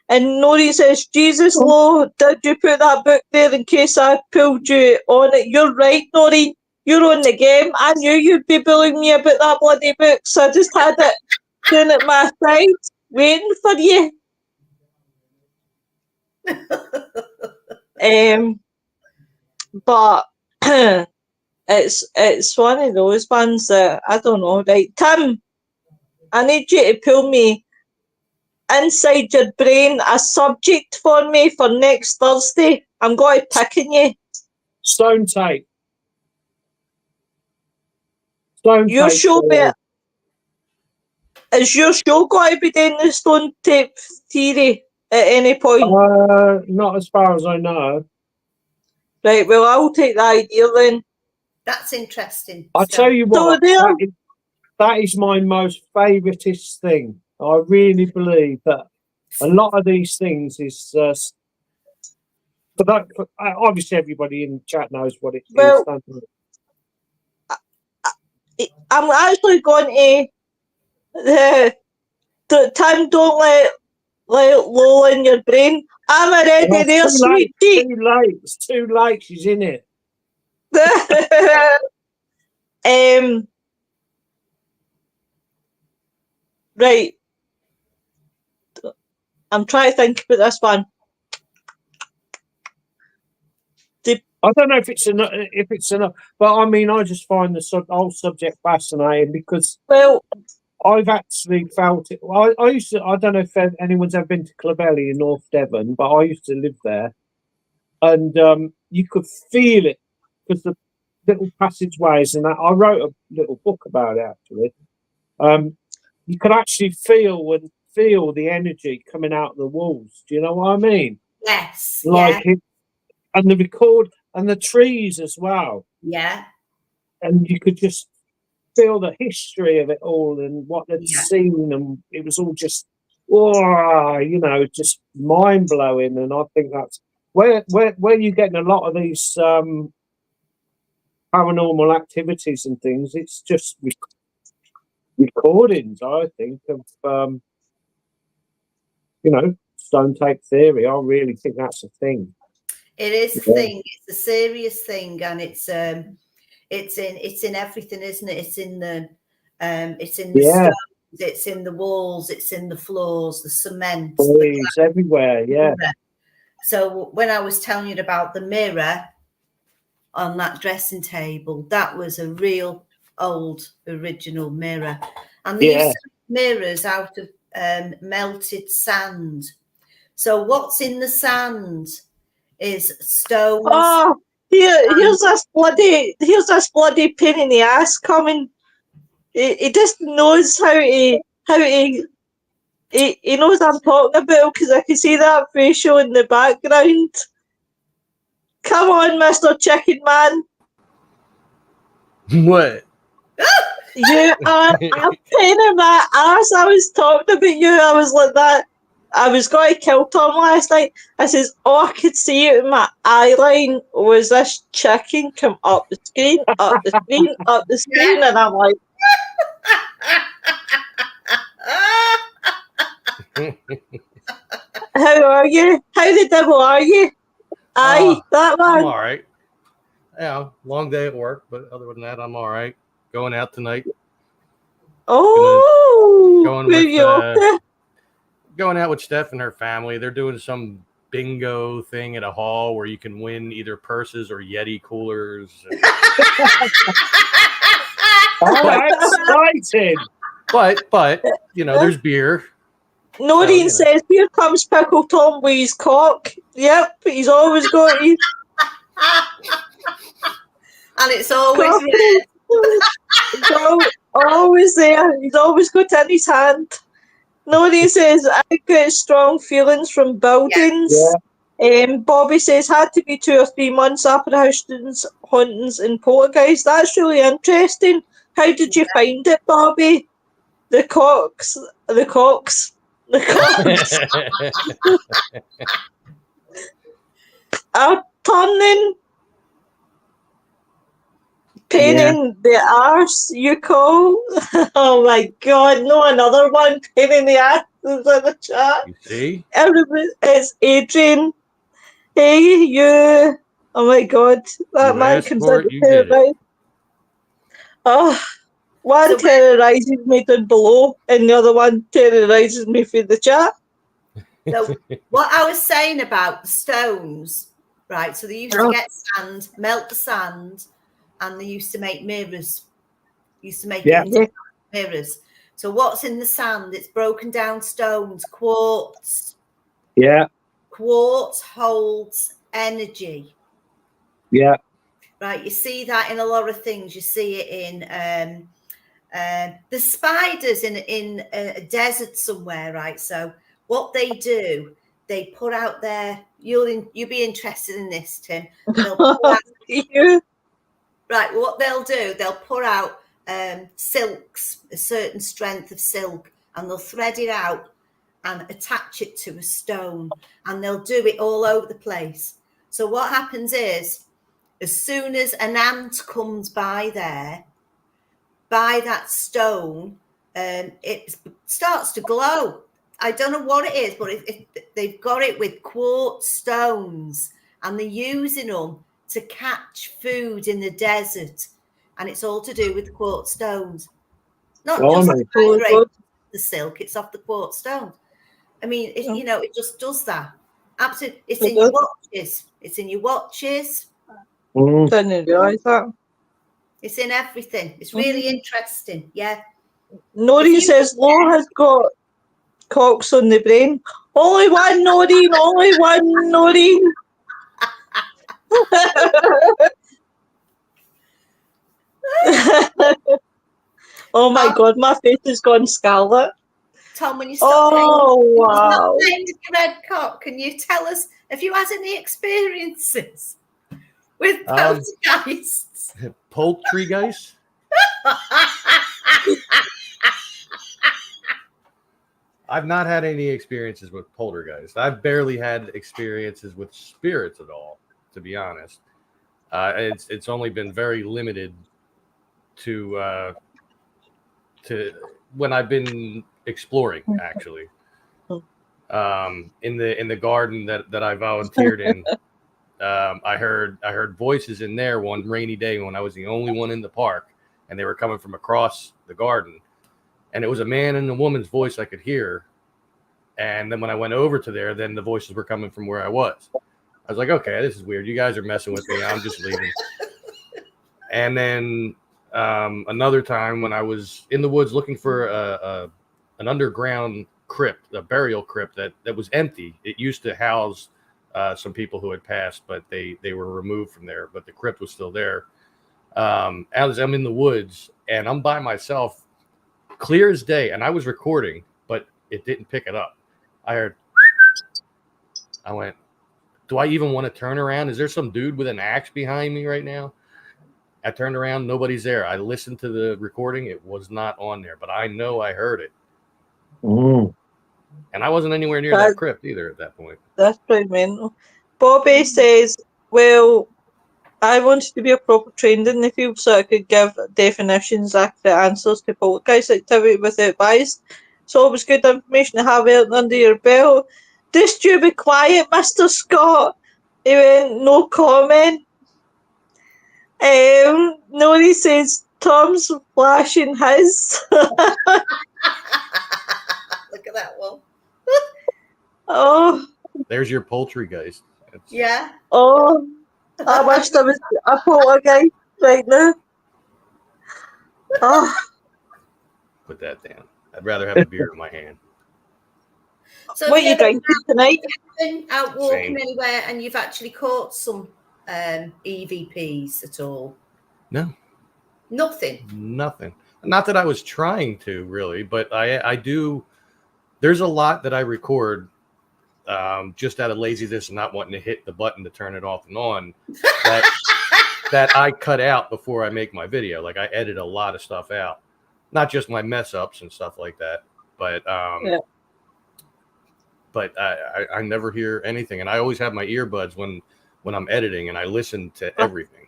And Nori says, Jesus, Lo, did you put that book there in case I pulled you on it? You're right, Nori. You're on the game. I knew you'd be bullying me about that bloody book, so I just had it down at my side, waiting for you. But it's one of those ones that I don't know. Right, Tim, I need you to pull me inside your brain a subject for me for next Thursday. I'm going to pick on you. Stone tape. Your show is your show going to be doing the stone tape theory at any point? Not as far as I know. Right, well, I'll take the idea then. That's interesting. I'll tell you what, So that is my most favouriteest thing. I really believe that a lot of these things is... obviously, everybody in the chat knows what it is. Don't they? I'm actually going to... Tim, don't let Lola in your brain. I'm already there, sweet tea. Too late. It's too late. She's in it. Right. I'm trying to think about this one. I don't know if it's enough, but I mean, I just find the whole subject fascinating because Well, I've actually felt it. I used to. I don't know if anyone's ever been to Clovelly in North Devon, but I used to live there, and you could feel it because the little passageways and that. I wrote a little book about it actually. You could actually feel the energy coming out of the walls. Do you know what I mean? Yes. Like it, and the record and the trees as well. Yeah. And you could just feel the history of it all and what they'd seen, and it was all just, just mind blowing. And I think that's where you're getting a lot of these paranormal activities and things. It's just recordings, I think, of stone tape theory. I really think that's a thing. It is a thing. It's a serious thing, and it's in everything, isn't it? It's in the stones, it's in the walls, it's in the floors, the cement, it's everywhere. Yeah. So when I was telling you about the mirror on that dressing table, that was a real old original mirror, and they used to make mirrors out of melted sand. So what's in the sand is stones. Oh, here's this bloody pain in the ass coming. He just knows how he knows what I'm talking about because I can see that facial in the background. Come on, Mr. Chicken Man. What? You are a pain in my ass. I was talking about you. I was like that. I was going to kill Tom last night. I says, all I could see out of my eye line was this chicken come up the screen, up the screen, up the screen, and I'm like, how are you? How the devil are you? Aye, that one. I'm all right. Yeah, long day at work, but other than that, I'm all right. Going out tonight. Going out with Steph and her family. They're doing some bingo thing at a hall where you can win either purses or Yeti coolers. Exciting! But there's beer. Noreen says, here comes Pickle Tom with his cock. Yep, he's always got his... And it's always always there. He's always got it in his hand. Noreen says, I get strong feelings from buildings. Yeah. Bobby says, had to be 2 or 3 months after the house hauntings in Poltergeists. That's really interesting. How did you find it, Bobby? The cocks. Are turning pain in the arse, you call? Oh my god, no, another one, pain in the arse is in the chat. You see? Everybody, it's Adrian. Hey, you. Oh my god, that man comes out to terrorise. Oh, one terrorises me down below, and the other one terrorises me through the chat. So what I was saying about the stones, right? So they used to get sand, melt the sand, and they used to make mirrors. Mirrors. So what's in the sand? It's broken down stones, quartz. Yeah. Quartz holds energy. Yeah. Right. You see that in a lot of things. You see it in the spiders in a desert somewhere, right? So what they do, they put out their. You'll be interested in this, Tim. They'll put out, right. What they'll do, they'll put out silks, a certain strength of silk, and they'll thread it out and attach it to a stone, and they'll do it all over the place. So what happens is, as soon as an ant comes by that stone, it starts to glow. I don't know what it is, but they've got it with quartz stones, and they're using them to catch food in the desert, and it's all to do with quartz stones. Not just the silk; it's off the quartz stones. I mean, it just does that. Absolutely, it's in your watches. It's in your watches. Didn't realise that. It's in everything. It's really interesting. Yeah. Nori says Lo has got cocks on the brain. Only one, Noreen. Only one, Noreen. Oh my God, my face has gone scarlet. Tom, when you stop wow. saying red cock, can you tell us, have you had any experiences with poltergeists? Poltergeists? I've not had any experiences with poltergeists. I've barely had experiences with spirits at all, to be honest. It's only been very limited to when I've been exploring, actually. In the garden that I volunteered in, I heard voices in there one rainy day when I was the only one in the park, and they were coming from across the garden, and it was a man and a woman's voice I could hear. And then when I went over to there, then the voices were coming from where I was. I was like, okay, this is weird. You guys are messing with me. I'm just leaving. And then another time when I was in the woods looking for an underground crypt, a burial crypt that was empty. It used to house some people who had passed, but they were removed from there. But the crypt was still there. As I'm in the woods and I'm by myself, clear as day, and I was recording, but it didn't pick it up. I heard. I went, do I even want to turn around? Is there some dude with an axe behind me right now? I turned around, nobody's there. I listened to the recording. It was not on there, but I know I heard it. And I wasn't anywhere near that crypt either at that point. That's pretty mental. Bobby says, well, I wanted to be a proper trained in the field so I could give definitions, accurate answers to poltergeist activity without bias. So it was good information to have out under your belt. Just you be quiet, Mr. Scott. He went, no comment. Nori says, Tom's flashing his. Look at that one. Oh. There's your poltergeist. Yeah. Oh. I wish there was a poltergeist right now. Oh. Put that down. I'd rather have a beer in my hand. So what are you drinking tonight? Been out walking anywhere and you've actually caught some EVPs at all? No. Nothing? Nothing. Not that I was trying to, really, but I do. There's a lot that I record just out of laziness and not wanting to hit the button to turn it off and on that I cut out before I make my video. Like I edit a lot of stuff out, not just my mess ups and stuff like that, but but I never hear anything, and I always have my earbuds when I'm editing, and I listen to everything.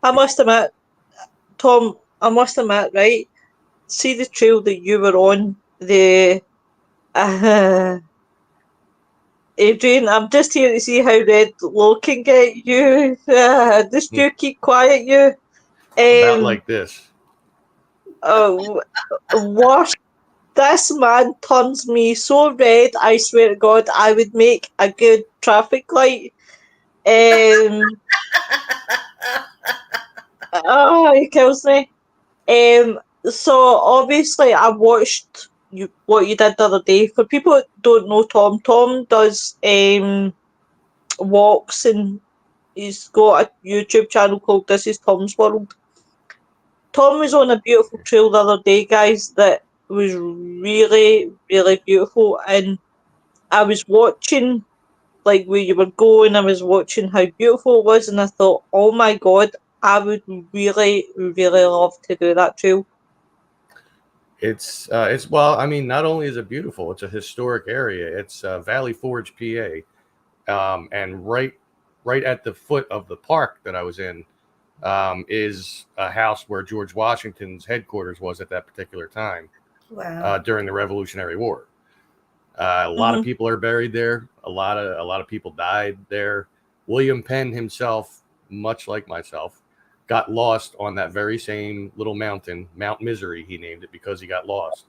I must admit, Tom, right? See the trail that you were on, Adrian, I'm just here to see how Red Low can get you. Just you keep quiet, you. About like this. Worse. This man turns me so red, I swear to God, I would make a good traffic light. Oh, he kills me. So obviously I watched what you did the other day. For people that don't know Tom does walks, and he's got a YouTube channel called This Is Tom's World. Tom was on a beautiful trail the other day, guys, that was really, really beautiful, and I was watching like where you were going. I was watching how beautiful it was, and I thought, oh my God, I would really, really love to do that trail. It's well, I mean, not only is it beautiful, it's a historic area. It's Valley Forge, PA, and right at the foot of the park that I was in is a house where George Washington's headquarters was at that particular time. Wow. During the Revolutionary War. A lot of people are buried there. A lot of people died there. William Penn himself, much like myself, got lost on that very same little mountain, Mount Misery. He named it because he got lost.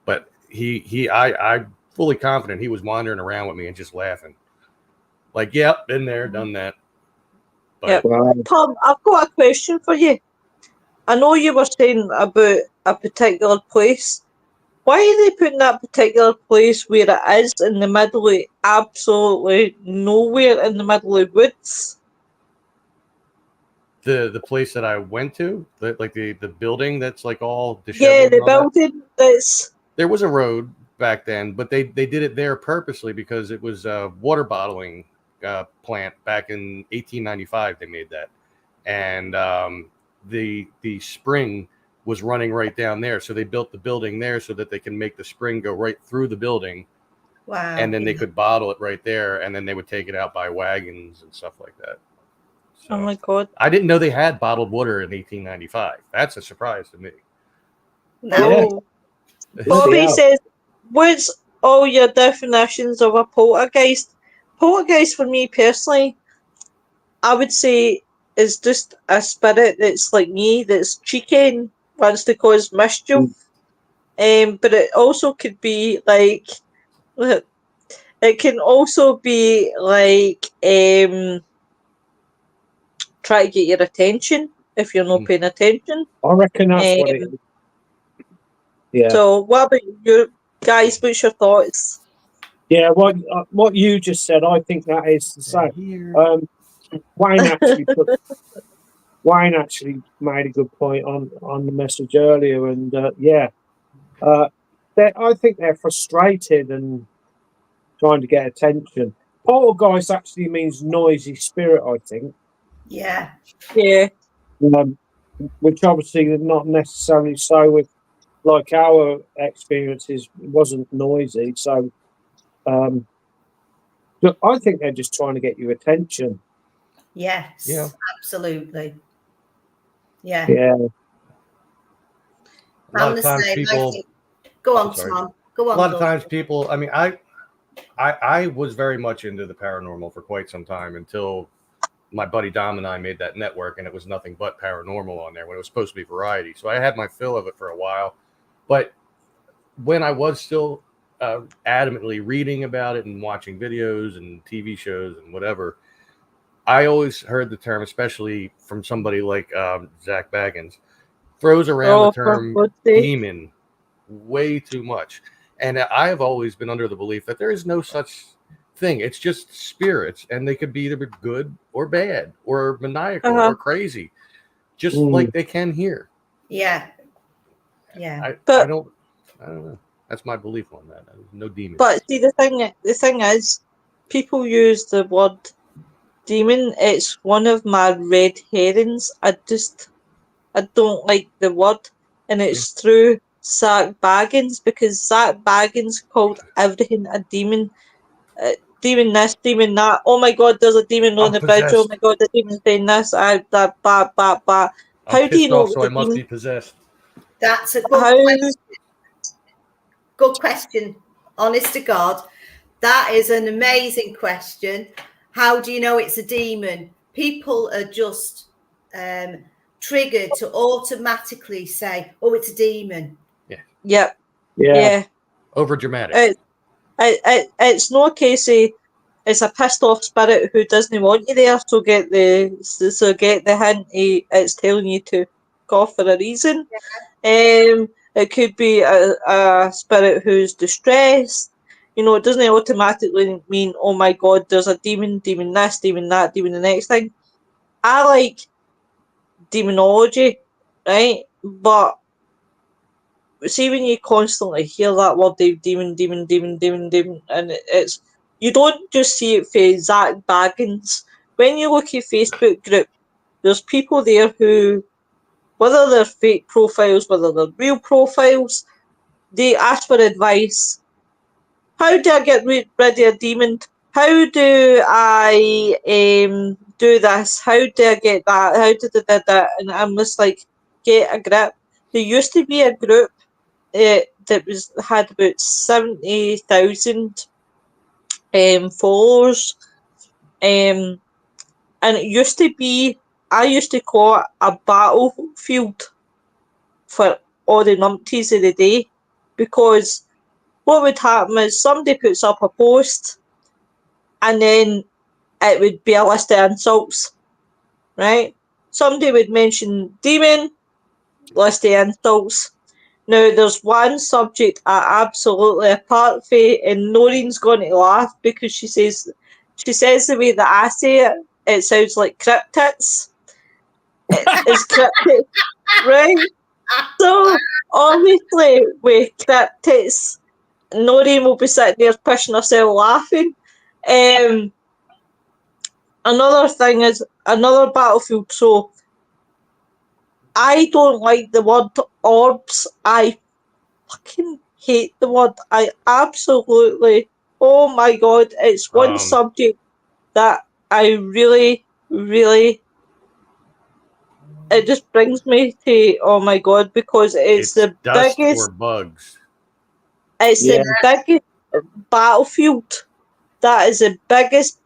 But I'm fully confident he was wandering around with me and just laughing. Like, yep, been there, done that. Yep. Wow. Tom, I've got a question for you. I know you were saying about a particular place. Why are they putting that particular place where it is in the middle of absolutely nowhere in the middle of woods? The place that I went to, the building that's like all Yeah, disheveled. the and all that, building that's there was a road back then, but they did it there purposely because it was a water bottling plant back in 1895. They made that, and the spring was running right down there, so they built the building there so that they can make the spring go right through the building, Wow. and then they could bottle it right there, and then they would take it out by wagons and stuff like that. So, oh my god. I didn't know they had bottled water in 1895. That's a surprise to me. Oh. Bobby Yeah. says, what's all your definitions of a poltergeist? Poltergeist for me personally, I would say is just a spirit that's like me, that's cheeky and wants to cause mischief. But it also could be like it can also be like try to get your attention if you're not paying attention. I reckon that's what it is. Yeah. So what about you guys? What's your thoughts? Yeah, what you just said, I think that is the same. Wayne actually made a good point on the message earlier, and I think they're frustrated and trying to get attention. Poltergeist actually means noisy spirit, I think. Yeah. Yeah. Which obviously is not necessarily so with like our experiences. It wasn't noisy, so but I think they're just trying to get your attention. Yes. Yeah. Absolutely. Yeah. Yeah. A lot I'm of the times same. people. Go on, I'm sorry. Tom. Go on. A lot of Doug. times people. I mean, I was very much into the paranormal for quite some time until my buddy Dom and I made that network, and it was nothing but paranormal on there when it was supposed to be variety. So I had my fill of it for a while, but when I was still adamantly reading about it and watching videos and TV shows and whatever, I always heard the term, especially from somebody like Zach Baggins, throws around the term demon way too much. And I have always been under the belief that there is no such thing. It's just spirits, and they could be either good or bad or maniacal or crazy, just like they can here. Yeah. Yeah. I don't know. That's my belief on that. No demons. But see, the thing is, people use the word demon. It's one of my red herrings. I don't like the word, and it's through Zach Baggins, because Zach Baggins called everything a demon. Demon this, demon that. Oh my god, there's a demon on the bridge. Oh my god, the demon's saying this. That, ba. How do you know? So I must be possessed. That's a good question. Good question. Honest to God, that is an amazing question. How do you know it's a demon? People are just triggered to automatically say, "Oh, it's a demon." Yeah. Over dramatic. It's no case of it's a pissed off spirit who doesn't want you there, so get the hint. It's telling you to go for a reason. It could be a spirit who's distressed. You know, it doesn't automatically mean, oh my god, there's a demon this, demon that, demon the next thing. I like demonology, right? But see, when you constantly hear that word, demon, and it's, you don't just see it for Zach Baggins. When you look at Facebook group, there's people there who, whether they're fake profiles, whether they're real profiles, they ask for advice. How do I get rid of a demon? How do I do this? How do I get that? How did I do that? And I'm just like, get a grip. There used to be a group that had about 70,000 followers, and it used to be, I used to call it a battlefield for all the numpties of the day, because what would happen is somebody puts up a post and then it would be a list of insults. right? Somebody would mention demon, list of insults. Now, there's one subject I absolutely, apart from, and Noreen's going to laugh because she says the way that I say it, it sounds like cryptids. It's cryptids, right? So, obviously, with cryptids, Noreen will be sitting there pushing herself laughing. Another thing is, another battlefield, so I don't like the word orbs. I fucking hate the word. I absolutely, oh my god, it's one subject that I really, really, it just brings me to, oh my god, because it's the dust biggest, or bugs. it's the biggest battlefield. That is the biggest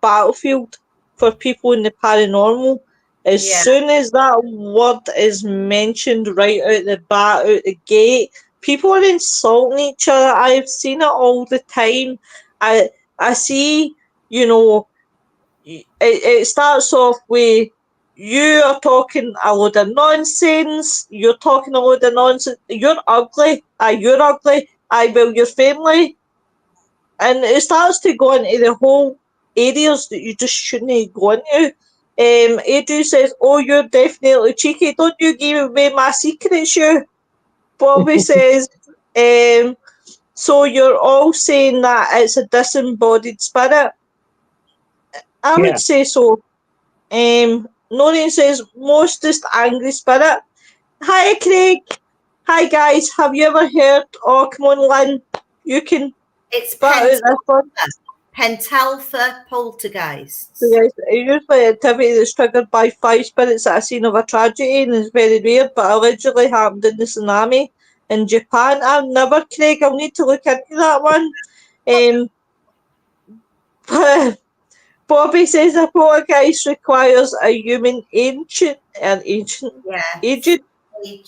battlefield for people in the paranormal. As soon as that word is mentioned right out the bat, out the gate, people are insulting each other. I've seen it all the time. I see, you know, it starts off with you are talking a load of nonsense, you're talking a load of nonsense, you're ugly, you're ugly, well, your family. And it starts to go into the whole areas that you just shouldn't go into. Edu says, oh, you're definitely cheeky. Don't you give away my secrets, you? Bobby says, so you're all saying that it's a disembodied spirit? I would say so. Noreen says, most just angry spirit. Hi, Craig. Hi, guys. Have you ever heard? Oh, come on, Lynn. You can. It's bat out this one. Pentalpha Poltergeists. So yes, usually activity that's triggered by 5 spirits at a scene of a tragedy and is very rare, but allegedly happened in the tsunami in Japan. I've never, Craig, I'll need to look into that one. Bobby says a poltergeist requires a human agent.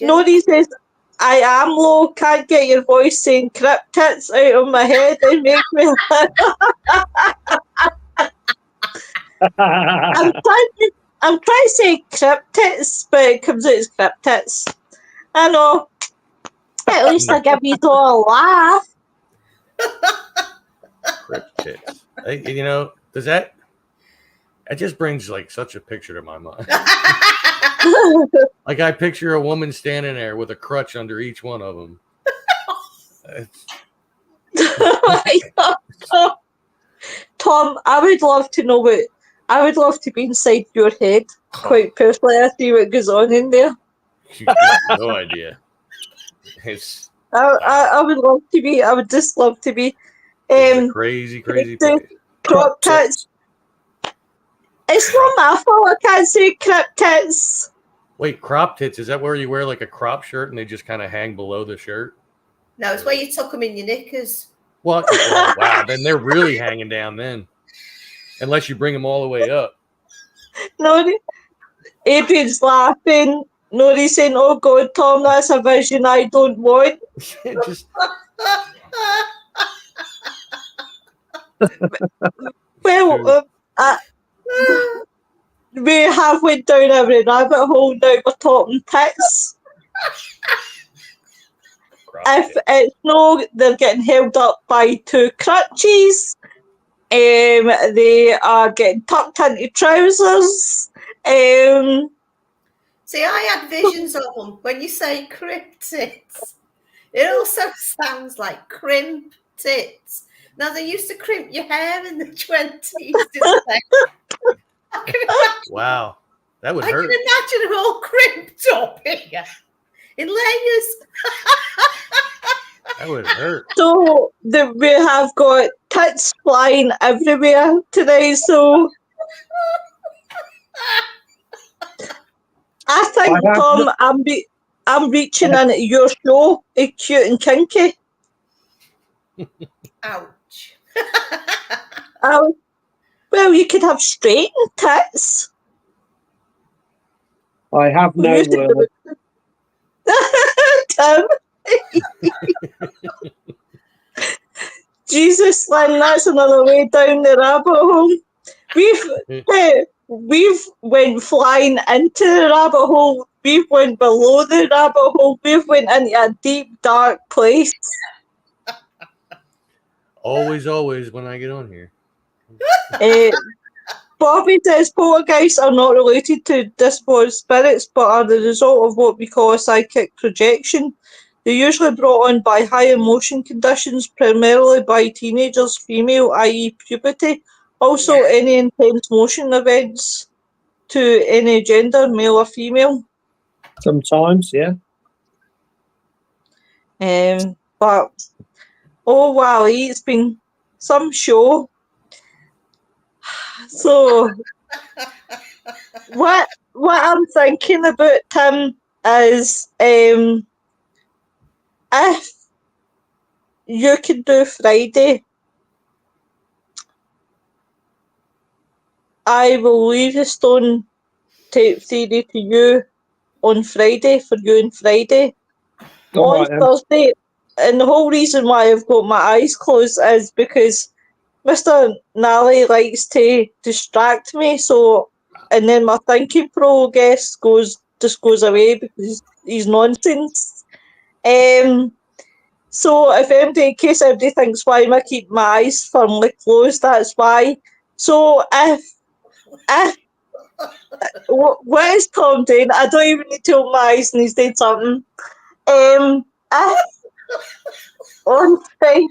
Nori says, I am low, can't get your voice saying cryptids out of my head and make me I'm trying to say cryptids, but it comes out as cryptids. I know. At least I give you all a laugh. Cryptids. You know, does that? It just brings like such a picture to my mind. Like I picture a woman standing there with a crutch under each one of them. Tom, I would love to know what. I would love to be inside your head. Quite personally, I see what goes on in there. You have no idea. I would love to be. I would just love to be. Crazy place. Crop tits. It's not my fault. I can't say crop tits. Wait, crop tits, is that where you wear like a crop shirt and they just kind of hang below the shirt? No, it's where you tuck them in your knickers. Well, wow, then they're really hanging down then. Unless you bring them all the way up. No, Adrian's laughing. Nori's saying, oh God, Tom, that's a vision I don't want. Well, we have went down every rabbit hole now. We're talking tits. If it's no, they're getting held up by 2 crutches. They are getting tucked into trousers. See, I had visions of them. When you say cryptids, it also sounds like crimp tits. Now, they used to crimp your hair in the 20s, didn't they? Wow, that would hurt. I can imagine them all crimped up here in layers. That would hurt. So we have got tits flying everywhere today. So I think, Tom, I'm reaching in at your show. It's cute and kinky. Ouch. Well, you could have straightened tits. I have no word. Tim. Jesus, Lynn, that's another way down the rabbit hole. we've went flying into the rabbit hole. We've went below the rabbit hole. We've went into a deep, dark place. Always when I get on here. Bobby says poltergeists are not related to disposed spirits, but are the result of what we call a psychic projection. They're usually brought on by high emotion conditions, primarily by teenagers, female, i.e. puberty. Also, any intense motion events to any gender, male or female. Sometimes, yeah. But oh wow, it's been some show. So what I'm thinking about, Tim, is if you could do Friday, I will leave the stone tape theory to you on Friday, for you on Friday. On Thursday, and the whole reason why I've got my eyes closed is because Mr. Nally likes to distract me, so, and then my thinking progress goes away because he's nonsense. So if anybody, in case everybody thinks why am I keep my eyes firmly closed, that's why. So if what is Tom doing? I don't even need to open my eyes and he's doing something. On Friday.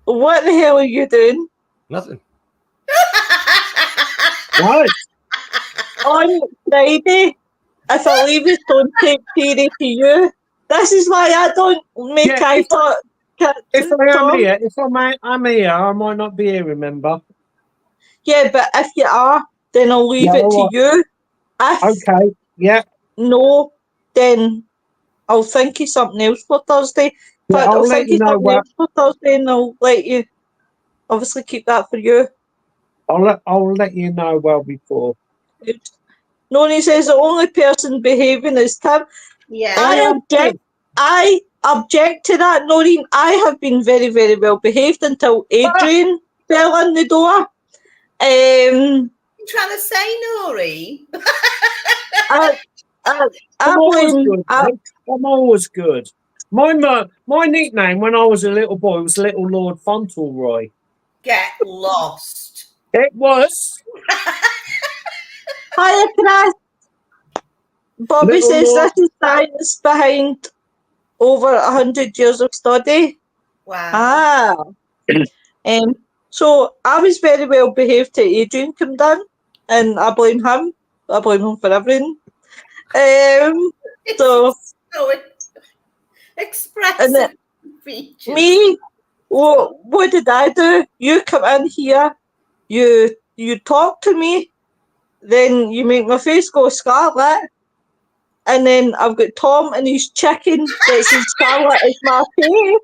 What the hell are you doing? Nothing. What? On Friday, if I leave the stone tape theory to you, this is why I don't make eye talk. If I'm here, I might not be here, remember? Yeah, but if you are, then I'll leave it to you. Okay, yeah. No, then I'll think of something else for Thursday. Yeah, But I'll I'll let think you of know something else for Thursday and I'll let you obviously keep that for you. I'll let you know well before. Noni says the only person behaving is Tim. Yeah. I object to that, Noreen. I have been very, very well behaved until Adrian fell in the door. You trying to say, Noreen? I'm always good. My nickname when I was a little boy was Little Lord Fauntleroy. Get lost. It was. Hiya, Chris. Bobby Little says Lord. this is science behind over 100 years of study. Wow. So I was very well behaved till Adrian came down, and I blame him. I blame him for everything. So expressive features. Me, what did I do? You come in here, you talk to me, then you make my face go scarlet, and then I've got Tom and his chicken that's as scarlet as my face.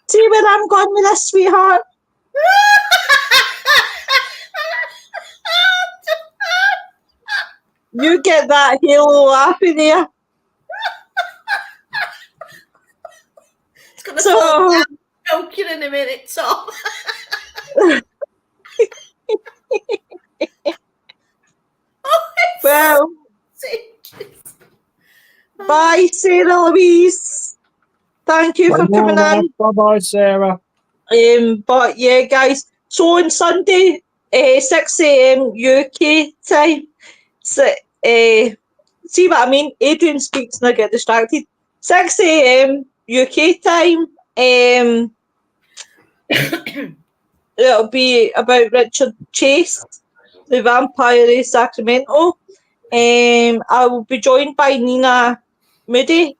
See where I'm going with this, sweetheart? You get that halo laugh in there. It's going to fall down joking in a minute, Tom. Well, bye, Sarah Louise. Thank you for coming in. Bye-bye, Sarah. But yeah, guys. So on Sunday, 6 a.m. UK time. So, see what I mean? Adrian speaks and I get distracted. 6 a.m. UK time. It'll be about Richard Chase, the Vampire of Sacramento. I will be joined by Nina Moody.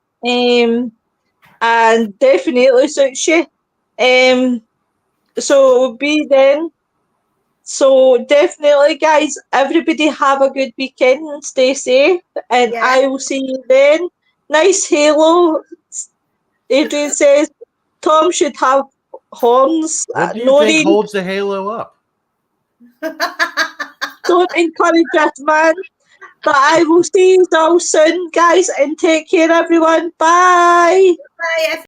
And definitely suits you. So it will be then. So definitely, guys, everybody have a good weekend and stay safe. And I will see you then. Nice halo. Adrian says Tom should have horns. What do you think holds the halo up? Don't encourage us, man. But I will see you all soon, guys, and take care, everyone. Bye. Bye.